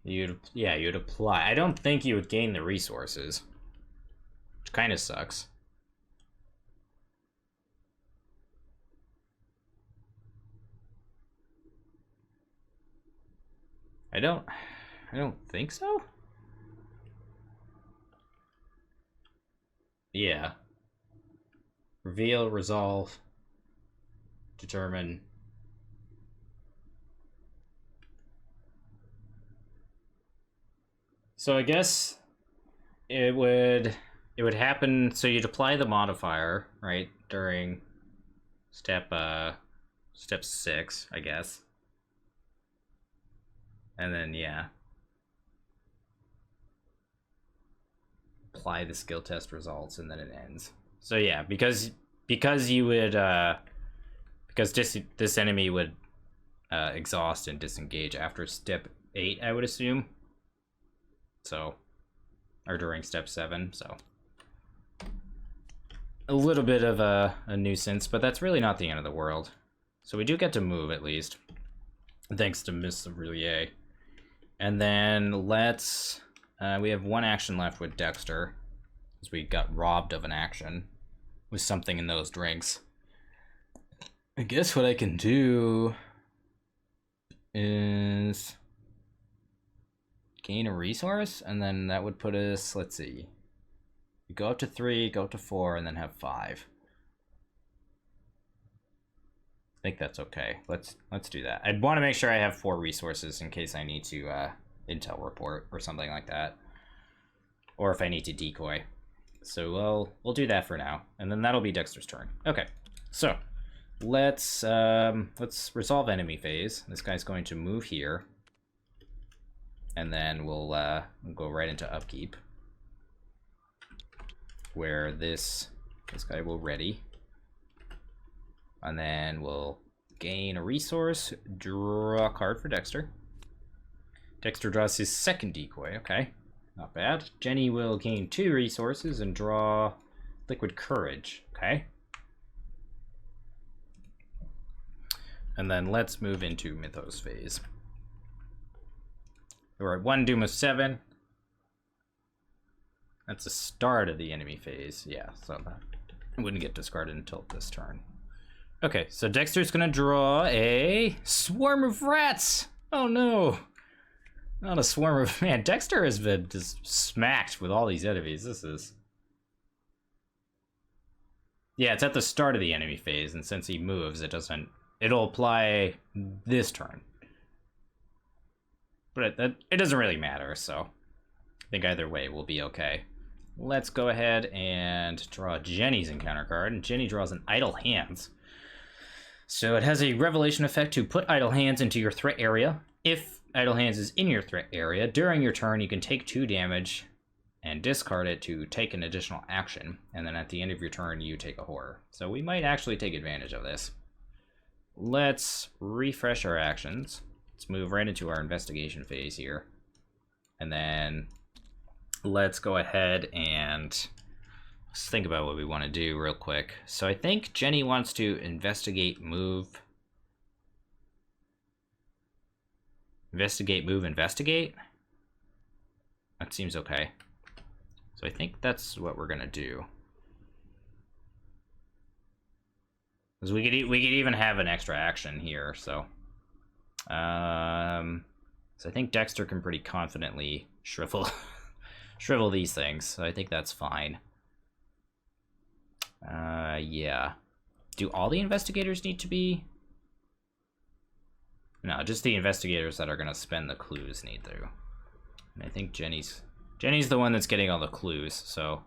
You'd apply. I don't think you would gain the resources, which kind of sucks. I don't think so. Yeah. Reveal, resolve, determine. So I guess it would happen. So you'd apply the modifier, right, during step 6, I guess. And then, yeah, apply the skill test results, and then it ends. So yeah, because you would because this enemy would exhaust and disengage after step 8, I would assume. So, or during step 7. So a little bit of a nuisance, but that's really not the end of the world. So we do get to move at least, thanks to Miss Roulier. And then let's, we have 1 action left with Dexter, because we got robbed of an action with something in those drinks. I guess what I can do is gain a resource, and then that would put us, let's see, we go up to 3, go up to 4, and then have 5. I think that's okay. Let's do that. I'd want to make sure I have 4 resources in case I need to intel report or something like that, or if I need to decoy. So we'll do that for now, and then that'll be Dexter's turn. Okay, so let's resolve enemy phase. This guy's going to move here, and then we'll go right into upkeep, where this guy will ready. And then we'll gain a resource, draw a card for Dexter. Dexter draws his second decoy, okay. Not bad. Jenny will gain 2 resources and draw Liquid Courage, okay. And then let's move into Mythos Phase. We're at 1 Doom of 7. That's the start of the enemy phase, yeah, so that wouldn't get discarded until this turn. Okay, so Dexter's gonna draw a swarm of rats! Oh no! Not a swarm of... Man, Dexter has been just smacked with all these enemies. This is... Yeah, it's at the start of the enemy phase, and since he moves, it doesn't... It'll apply this turn. But it doesn't really matter, so... I think either way we'll be okay. Let's go ahead and draw Jenny's encounter card, and Jenny draws an Idle Hands. So it has a revelation effect to put Idle Hands into your threat area. If Idle Hands is in your threat area, during your turn you can take 2 damage and discard it to take an additional action, and then at the end of your turn you take a horror. So we might actually take advantage of this. Let's refresh our actions. Let's move right into our investigation phase here. And then let's go ahead and let's think about what we want to do real quick. So I think Jenny wants to investigate, move. Investigate, move, investigate. That seems okay. So I think that's what we're gonna do. Because we could even have an extra action here. So, so I think Dexter can pretty confidently shrivel these things. So I think that's fine. Yeah. Do all the investigators need to be? No, just the investigators that are gonna spend the clues need to. And I think Jenny's the one that's getting all the clues, so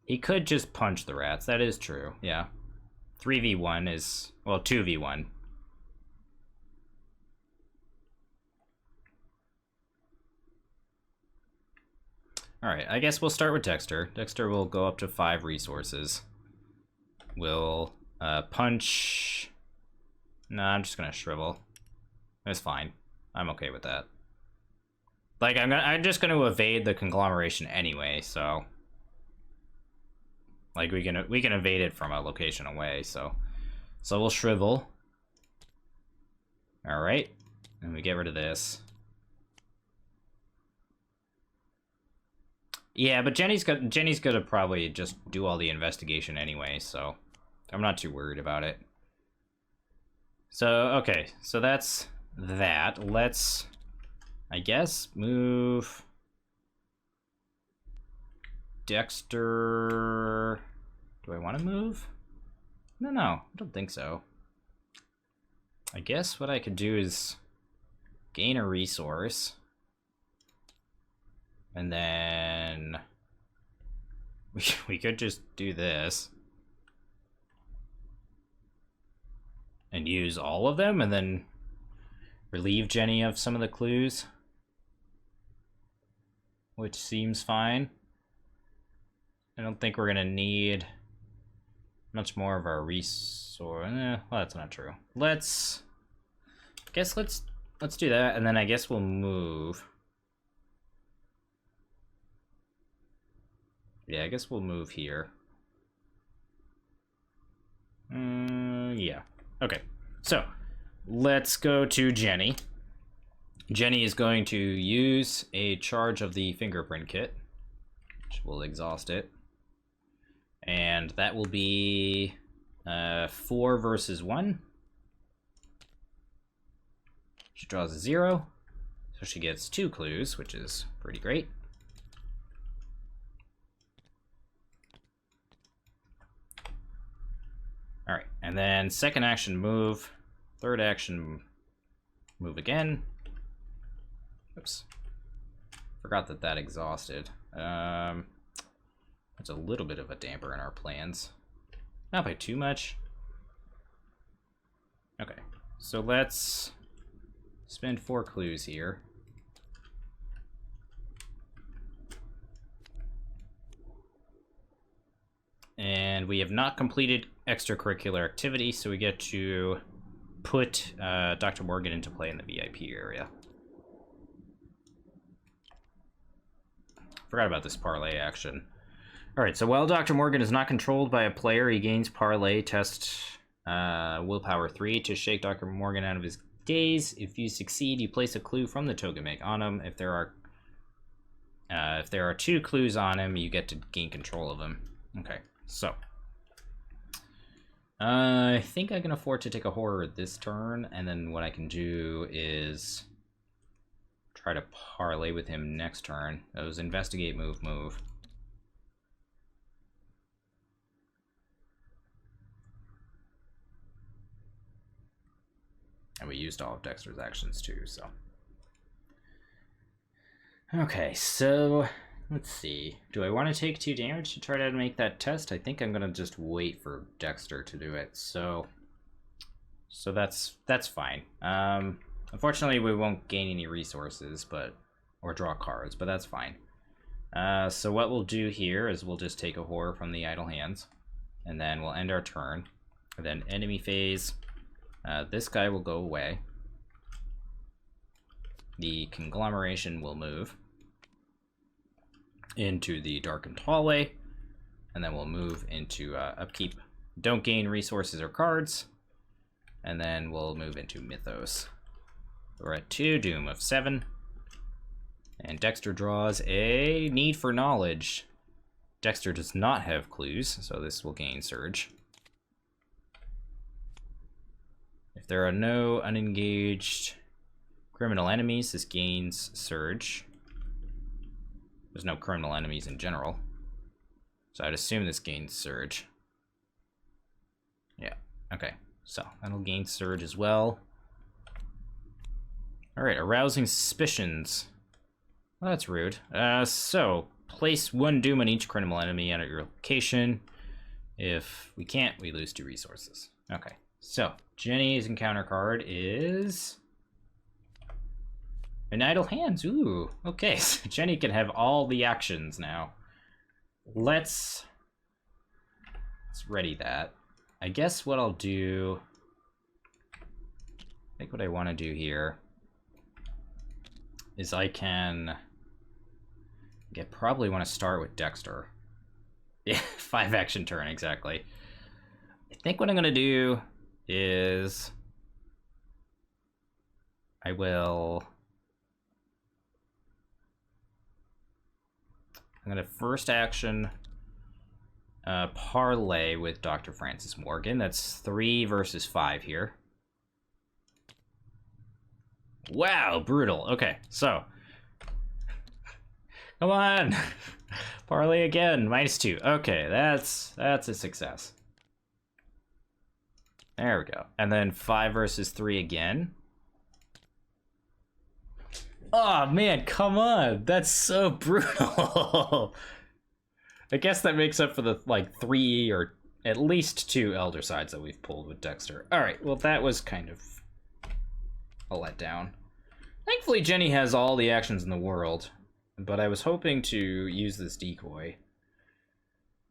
he could just punch the rats. That is true, yeah. 3v1 is, well, 2v1. Alright, I guess we'll start with Dexter. Dexter will go up to 5 resources. We'll punch... No, I'm just gonna shrivel. That's fine. I'm okay with that. Like, I'm just gonna evade the conglomeration anyway, so... Like, we can evade it from a location away, so we'll shrivel. Alright. And we get rid of this. Yeah, but Jenny's gonna probably just do all the investigation anyway, so I'm not too worried about it. So, okay, so that's that. Let's, I guess, move Dexter. Do I want to move? No, I don't think so. I guess what I could do is gain a resource. And then we could just do this. And use all of them and then relieve Jenny of some of the clues. Which seems fine. I don't think we're gonna need much more of our resource. Well, that's not true. Let's do that, and then I guess we'll move. Yeah, I guess we'll move here. Yeah. Okay, so let's go to Jenny. Jenny is going to use a charge of the fingerprint kit, which will exhaust it. And that will be 4 versus 1. She draws a 0, so she gets 2 clues, which is pretty great. Alright, and then second action move, third action move again. Oops. Forgot that exhausted. That's a little bit of a damper in our plans. Not by too much. Okay, so let's spend 4 clues here. And we have not completed extracurricular activity, so we get to put Dr. Morgan into play in the VIP area. Forgot about this parlay action. Alright, so while Dr. Morgan is not controlled by a player, he gains parlay test willpower 3 to shake Dr. Morgan out of his daze. If you succeed, you place a clue from the token bank on him. If there are 2 clues on him, you get to gain control of him. Okay, so I think I can afford to take a horror this turn, and then what I can do is try to parlay with him next turn. Those investigate, move. And we used all of Dexter's actions too, so. Okay, so let's see. Do I want to take 2 damage to try to make that test? I think I'm gonna just wait for Dexter to do it. So that's fine. Unfortunately, we won't gain any resources, or draw cards, but that's fine. So what we'll do here is we'll just take a horror from the idle hands, and then we'll end our turn. And then enemy phase. This guy will go away. The conglomeration will move into the darkened hallway, and then we'll move into Upkeep. Don't gain resources or cards, and then we'll move into Mythos. We're at 2, doom of 7, and Dexter draws a need for knowledge. Dexter does not have clues, so this will gain Surge. If there are no unengaged criminal enemies, this gains Surge. There's no criminal enemies in general, so I'd assume this gains Surge. Yeah, okay, so that'll gain Surge as well. Alright, arousing suspicions. Well, that's rude. So, place 1 doom on each criminal enemy at your location. If we can't, we lose 2 resources. Okay, so Jenny's encounter card is an idle hands. Ooh, okay, so Jenny can have all the actions now. Let's ready that. I guess what I'll do, I think what I want to do here is I probably want to start with Dexter. Yeah, 5 action turn, exactly. I think what I'm going to do is I'm going to first action parlay with Dr. Francis Morgan. That's 3 versus 5 here. Wow, brutal. Okay, so come on. Parlay again, -2. Okay, that's a success. There we go. And then 5 versus 3 again. Oh man, come on. That's so brutal. I guess that makes up for the 3 or at least 2 Elder Sides that we've pulled with Dexter. Alright, well that was kind of a letdown. Thankfully Jenny has all the actions in the world, but I was hoping to use this decoy.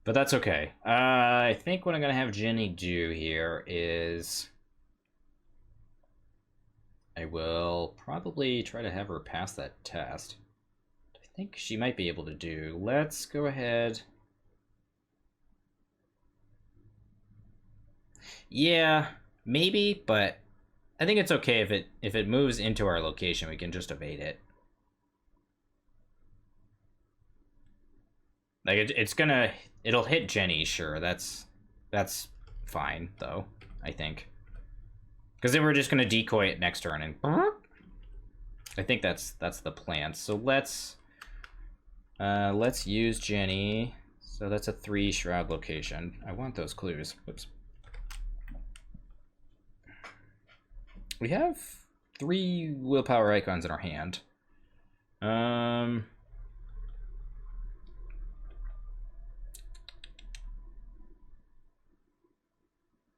But that's okay. I think what I'm gonna have Jenny do here is I will probably try to have her pass that test. I think she might be able to do. Let's go ahead. Yeah, maybe, but I think it's okay if it moves into our location, we can just evade it. Like it'll hit Jenny, sure. That's fine though, I think. Because then we're just gonna decoy it next turn, and I think that's the plan. So let's use Jenny. So that's a 3 shroud location. I want those clues. Whoops. We have 3 willpower icons in our hand.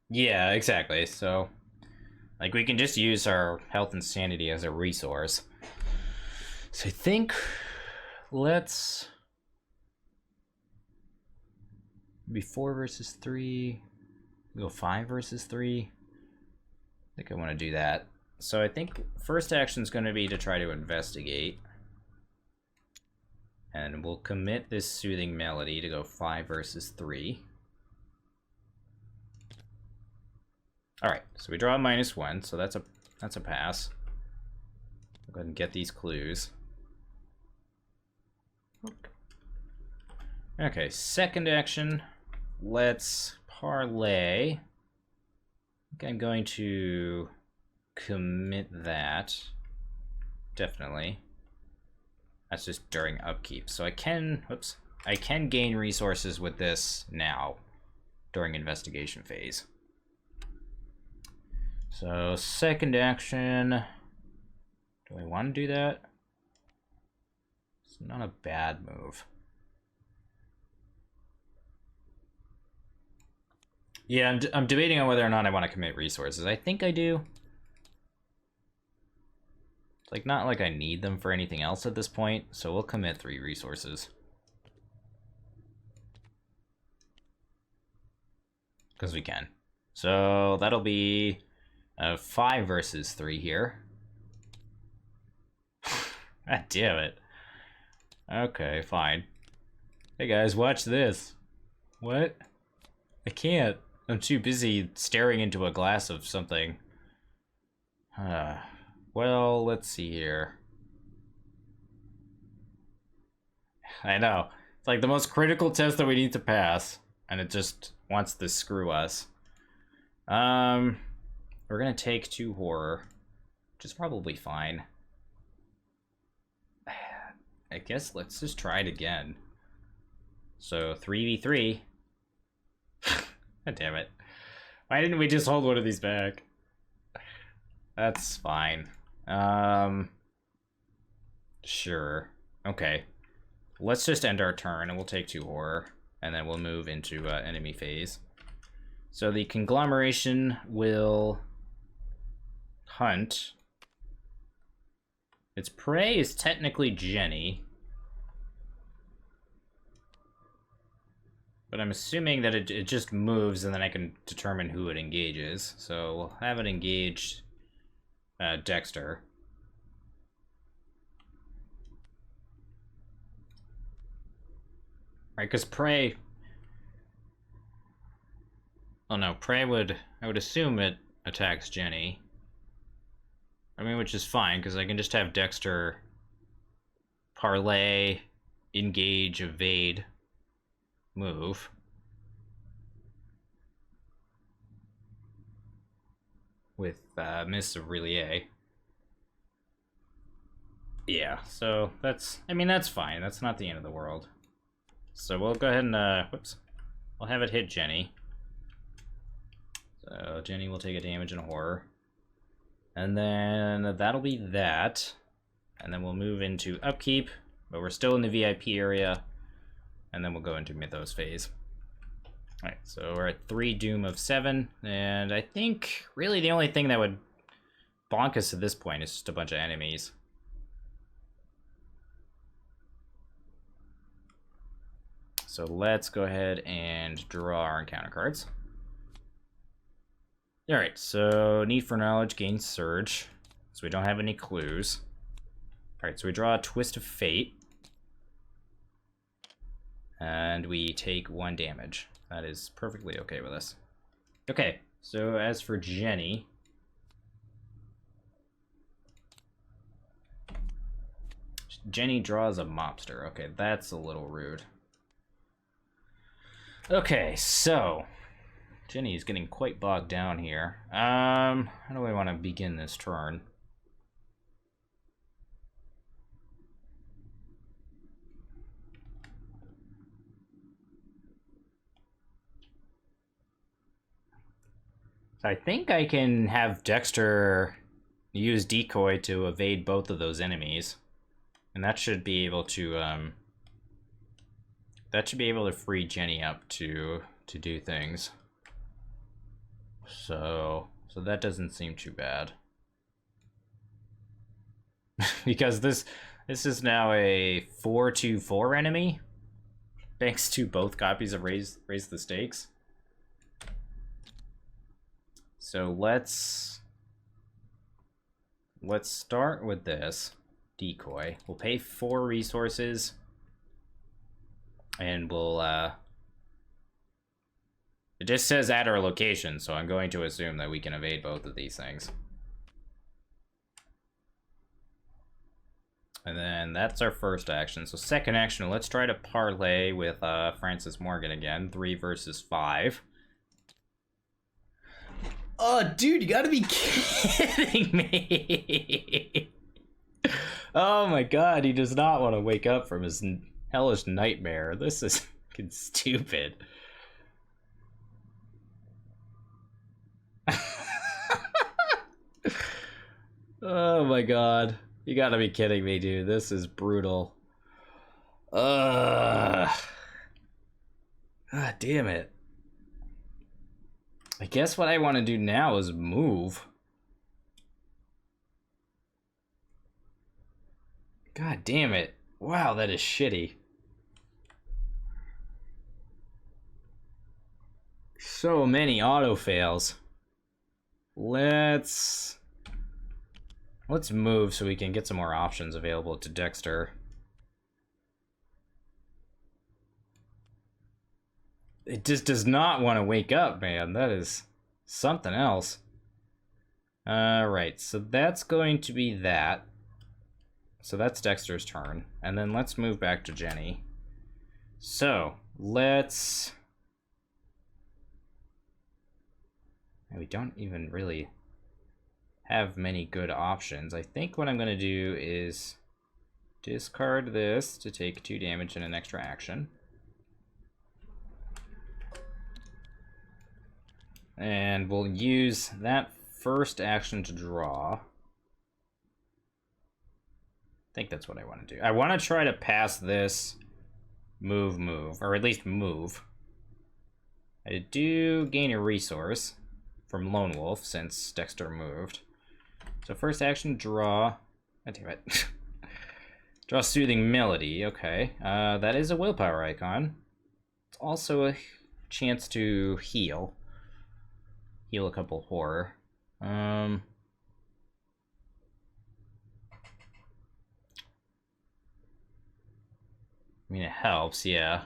Yeah, exactly. So, we can just use our health and sanity as a resource. So I think let's be 4 versus 3. Go 5 versus 3. I think I want to do that. So I think first action is going to be to try to investigate. And we'll commit this Soothing Melody to go 5 versus 3. Alright, so we draw a -1, so that's a pass. We'll go ahead and get these clues. Okay, second action. Let's parlay. I think I'm going to commit that. Definitely. That's just during upkeep. So I can gain resources with this now during investigation phase. So second action. Do I want to do that? It's not a bad move. Yeah, I'm debating on whether or not I want to commit resources. I think I do. It's like not like I need them for anything else at this point, so we'll commit 3 resources. Because we can. So that'll be 5 versus 3 here. God damn it. Okay, fine. Hey guys, watch this. What? I can't. I'm too busy staring into a glass of something. Well, let's see here. I know. It's like the most critical test that we need to pass, and it just wants to screw us. We're gonna take 2 horror, which is probably fine. I guess let's just try it again. So 3v3. God damn it. Why didn't we just hold one of these back? That's fine. Sure. Okay. Let's just end our turn and we'll take 2 horror. And then we'll move into enemy phase. So the conglomeration will hunt. Its prey is technically Jenny. But I'm assuming that it just moves and then I can determine who it engages. So we'll have it engage Dexter. Right, because prey... Oh no, prey would... I would assume it attacks Jenny. I mean, which is fine, because I can just have Dexter parlay, engage, evade, move. With Miss Aurelier. Yeah, so that's... I mean, that's fine. That's not the end of the world. So we'll go ahead and... whoops. We'll have it hit Jenny. So Jenny will take a damage and a horror. And then that'll be that. And then we'll move into Upkeep, but we're still in the VIP area. And then we'll go into Mythos Phase. Alright, so we're at 3 Doom of 7. And I think really the only thing that would bonk us at this point is just a bunch of enemies. So let's go ahead and draw our encounter cards. Alright, so need for knowledge gains surge. So we don't have any clues. Alright, so we draw a Twist of Fate. And we take 1 damage. That is perfectly okay with us. Okay, so as for Jenny. Jenny draws a mobster. Okay, that's a little rude. Okay, so Jenny is getting quite bogged down here. How do I want to begin this turn? So I think I can have Dexter use decoy to evade both of those enemies, and that should be able to free Jenny up to do things. So that doesn't seem too bad. Because this is now a 4/2/4 enemy, thanks to both copies of Raise the Stakes. So let's start with this decoy. We'll pay 4 resources, and we'll it just says at our location, so I'm going to assume that we can evade both of these things. And then that's our first action. So second action, let's try to parlay with Francis Morgan again. 3 versus 5. Oh, dude, you gotta be kidding me. Oh my god, he does not want to wake up from his hellish nightmare. This is fucking stupid. Oh my god. You gotta be kidding me, dude. This is brutal. God damn it. I guess what I want to do now is move. God damn it. Wow, that is shitty. So many auto fails. Let's move so we can get some more options available to Dexter. It just does not want to wake up, man. That is something else. Alright, so that's going to be that. So that's Dexter's turn. And then let's move back to Jenny. So, let's... We don't even really have many good options. I think what I'm going to do is discard this to take 2 damage and an extra action. And we'll use that first action to draw. I think that's what I want to do. I want to try to pass this move, or at least move. I do gain a resource from Lone Wolf since Dexter moved. So first action, draw. Oh, damn it. Draw Soothing Melody, okay. That is a willpower icon. It's also a chance to heal. Heal a couple horror. I mean, it helps, yeah.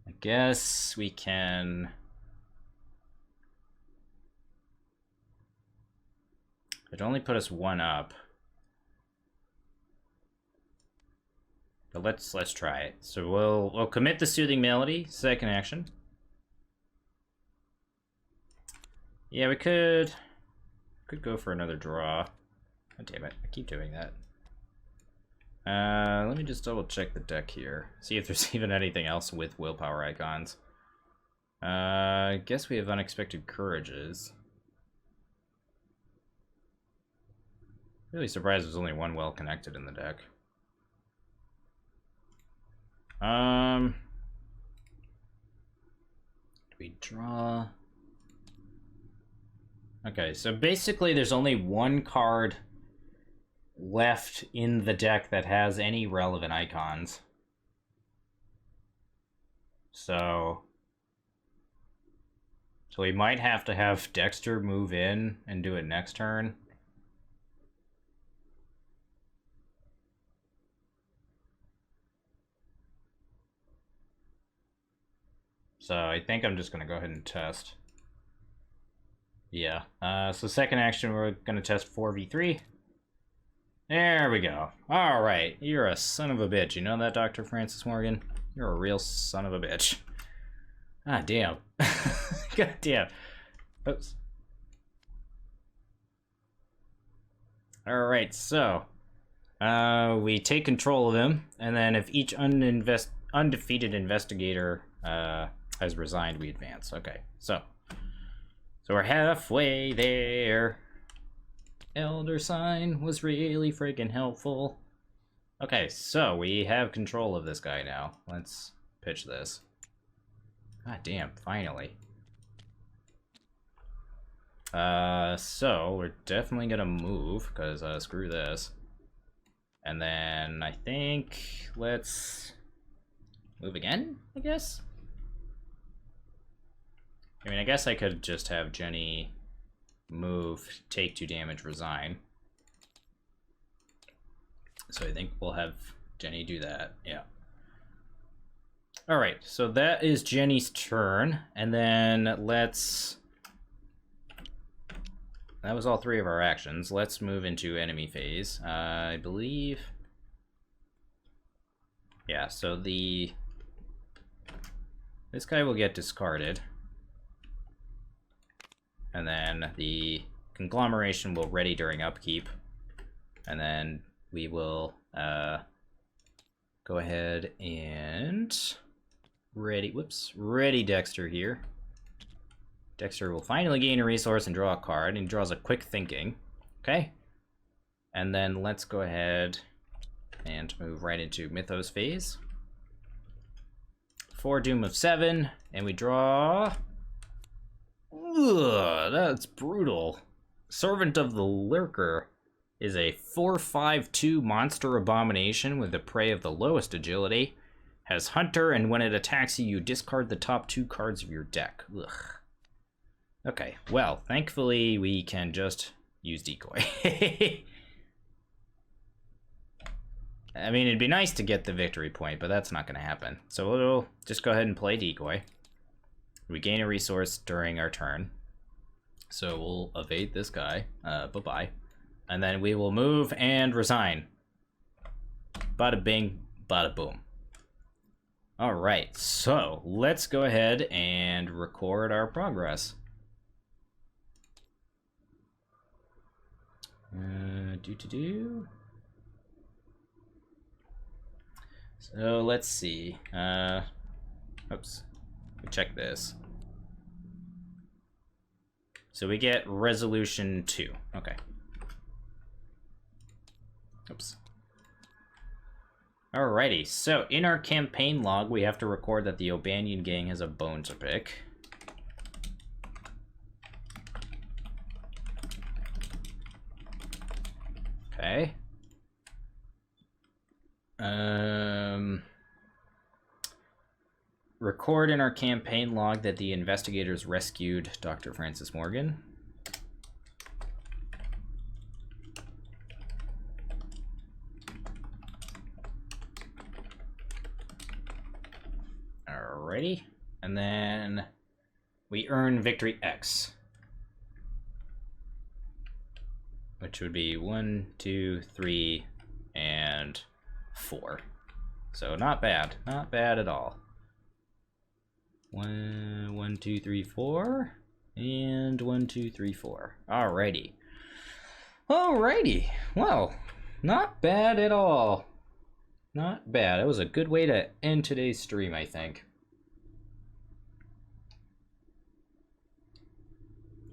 I guess we can... It'd only put us 1 up. But let's try it. So we'll commit the Soothing Melody, second action. Yeah, we could go for another draw. Oh, damn it, I keep doing that. Let me just double check the deck here. See if there's even anything else with willpower icons. I guess we have Unexpected Courages. Really surprised there's only 1 well connected in the deck. Do we draw? Okay, so basically there's only 1 card left in the deck that has any relevant icons. So we might have to have Dexter move in and do it next turn. So I think I'm just going to go ahead and test. Yeah. So second action, we're going to test 4v3. There we go. All right. You're a son of a bitch. You know that, Dr. Francis Morgan? You're a real son of a bitch. Ah, damn. God damn. Oops. All right. So we take control of him, and then if each undefeated investigator has resigned, we advance. Okay, so we're halfway there. Elder Sign was really freaking helpful. Okay, so we have control of this guy now. Let's pitch this. God damn, finally. So we're definitely gonna move, because screw this. And then I think let's move again, I guess? I mean, I guess I could just have Jenny move, take 2 damage, resign. So I think we'll have Jenny do that. Yeah. All right, so that is Jenny's turn, and then let's... That was all 3 of our actions. Let's move into enemy phase. I believe... Yeah, so this guy will get discarded. And then the conglomeration will ready during upkeep. And then we will go ahead and ready Dexter here. Dexter will finally gain a resource and draw a card, and he draws a quick thinking. Okay. And then let's go ahead and move right into Mythos Phase. 4 Doom of 7, and we draw... Ugh, that's brutal. Servant of the Lurker is a 4/5/2 monster abomination with the prey of the lowest agility. Has Hunter, and when it attacks you, you discard the top 2 cards of your deck. Ugh. Okay, well, thankfully we can just use Decoy. I mean, it'd be nice to get the victory point, but that's not going to happen. So we'll just go ahead and play Decoy. We gain a resource during our turn. So we'll evade this guy. Bye-bye. And then we will move and resign. Bada bing, bada boom. Alright, so let's go ahead and record our progress. So let's see. Oops. Check this. So we get resolution 2. Okay. Oops. Alrighty, so in our campaign log, we have to record that the O'Banion gang has a bone to pick. Okay. Record in our campaign log that the investigators rescued Dr. Francis Morgan. Alrighty. And then we earn victory X, which would be 1, 2, 3, and 4. So not bad. Not bad at all. 1, 2, 3, 4, and 1, 2, 3, 4. Alrighty. Alrighty. Well, not bad at all. Not bad. It was a good way to end today's stream, I think.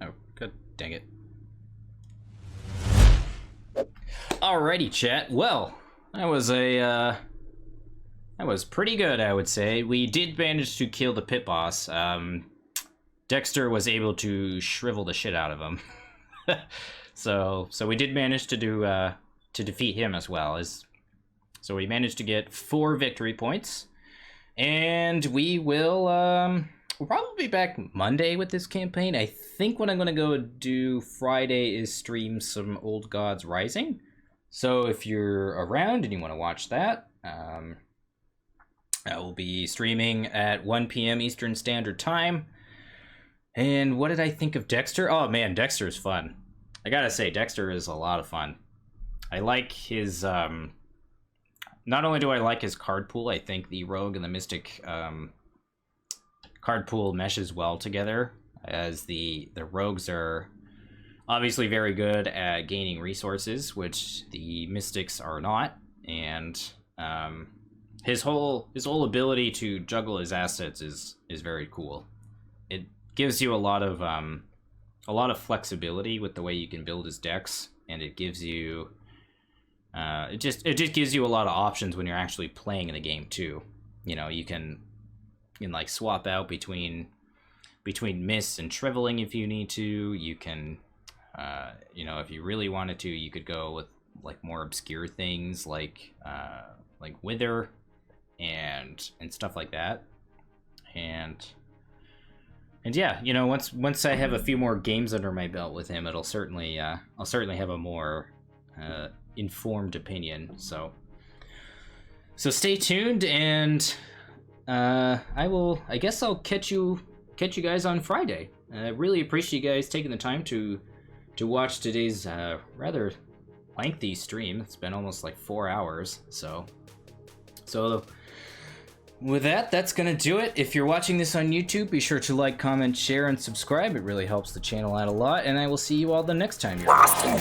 Oh, good. Dang it. Alrighty, chat. Well, that was that was pretty good, I would say. We did manage to kill the pit boss. Dexter was able to shrivel the shit out of him. so we did manage to defeat him as well. So we managed to get 4 victory points, and we will we'll probably be back Monday with this campaign. I think what I'm gonna go do Friday is stream some Old Gods Rising. So if you're around and you want to watch that, I will be streaming at 1 p.m. Eastern Standard Time. And what did I think of Dexter? Oh man, Dexter is fun. I gotta say, Dexter is a lot of fun. I like his, not only do I like his card pool, I think the Rogue and the Mystic card pool meshes well together, as the Rogues are obviously very good at gaining resources, which the Mystics are not, and his whole ability to juggle his assets is very cool. It gives you a lot of flexibility with the way you can build his decks, and it gives you it just gives you a lot of options when you're actually playing in the game too. You know, you can like swap out between mists and shriveling if you need to. You can you know, if you really wanted to, you could go with like more obscure things like Wither and stuff like that. And And yeah, you know, once I have a few more games under my belt with him, it'll certainly I'll certainly have a more informed opinion. So stay tuned, and I guess I'll catch you guys on Friday. I really appreciate you guys taking the time to watch today's rather lengthy stream. It's been almost like 4 hours. So with that, that's gonna do it. If you're watching this on YouTube, be sure to like, comment, share, and subscribe. It really helps the channel out a lot, and I will see you all the next time you're watching.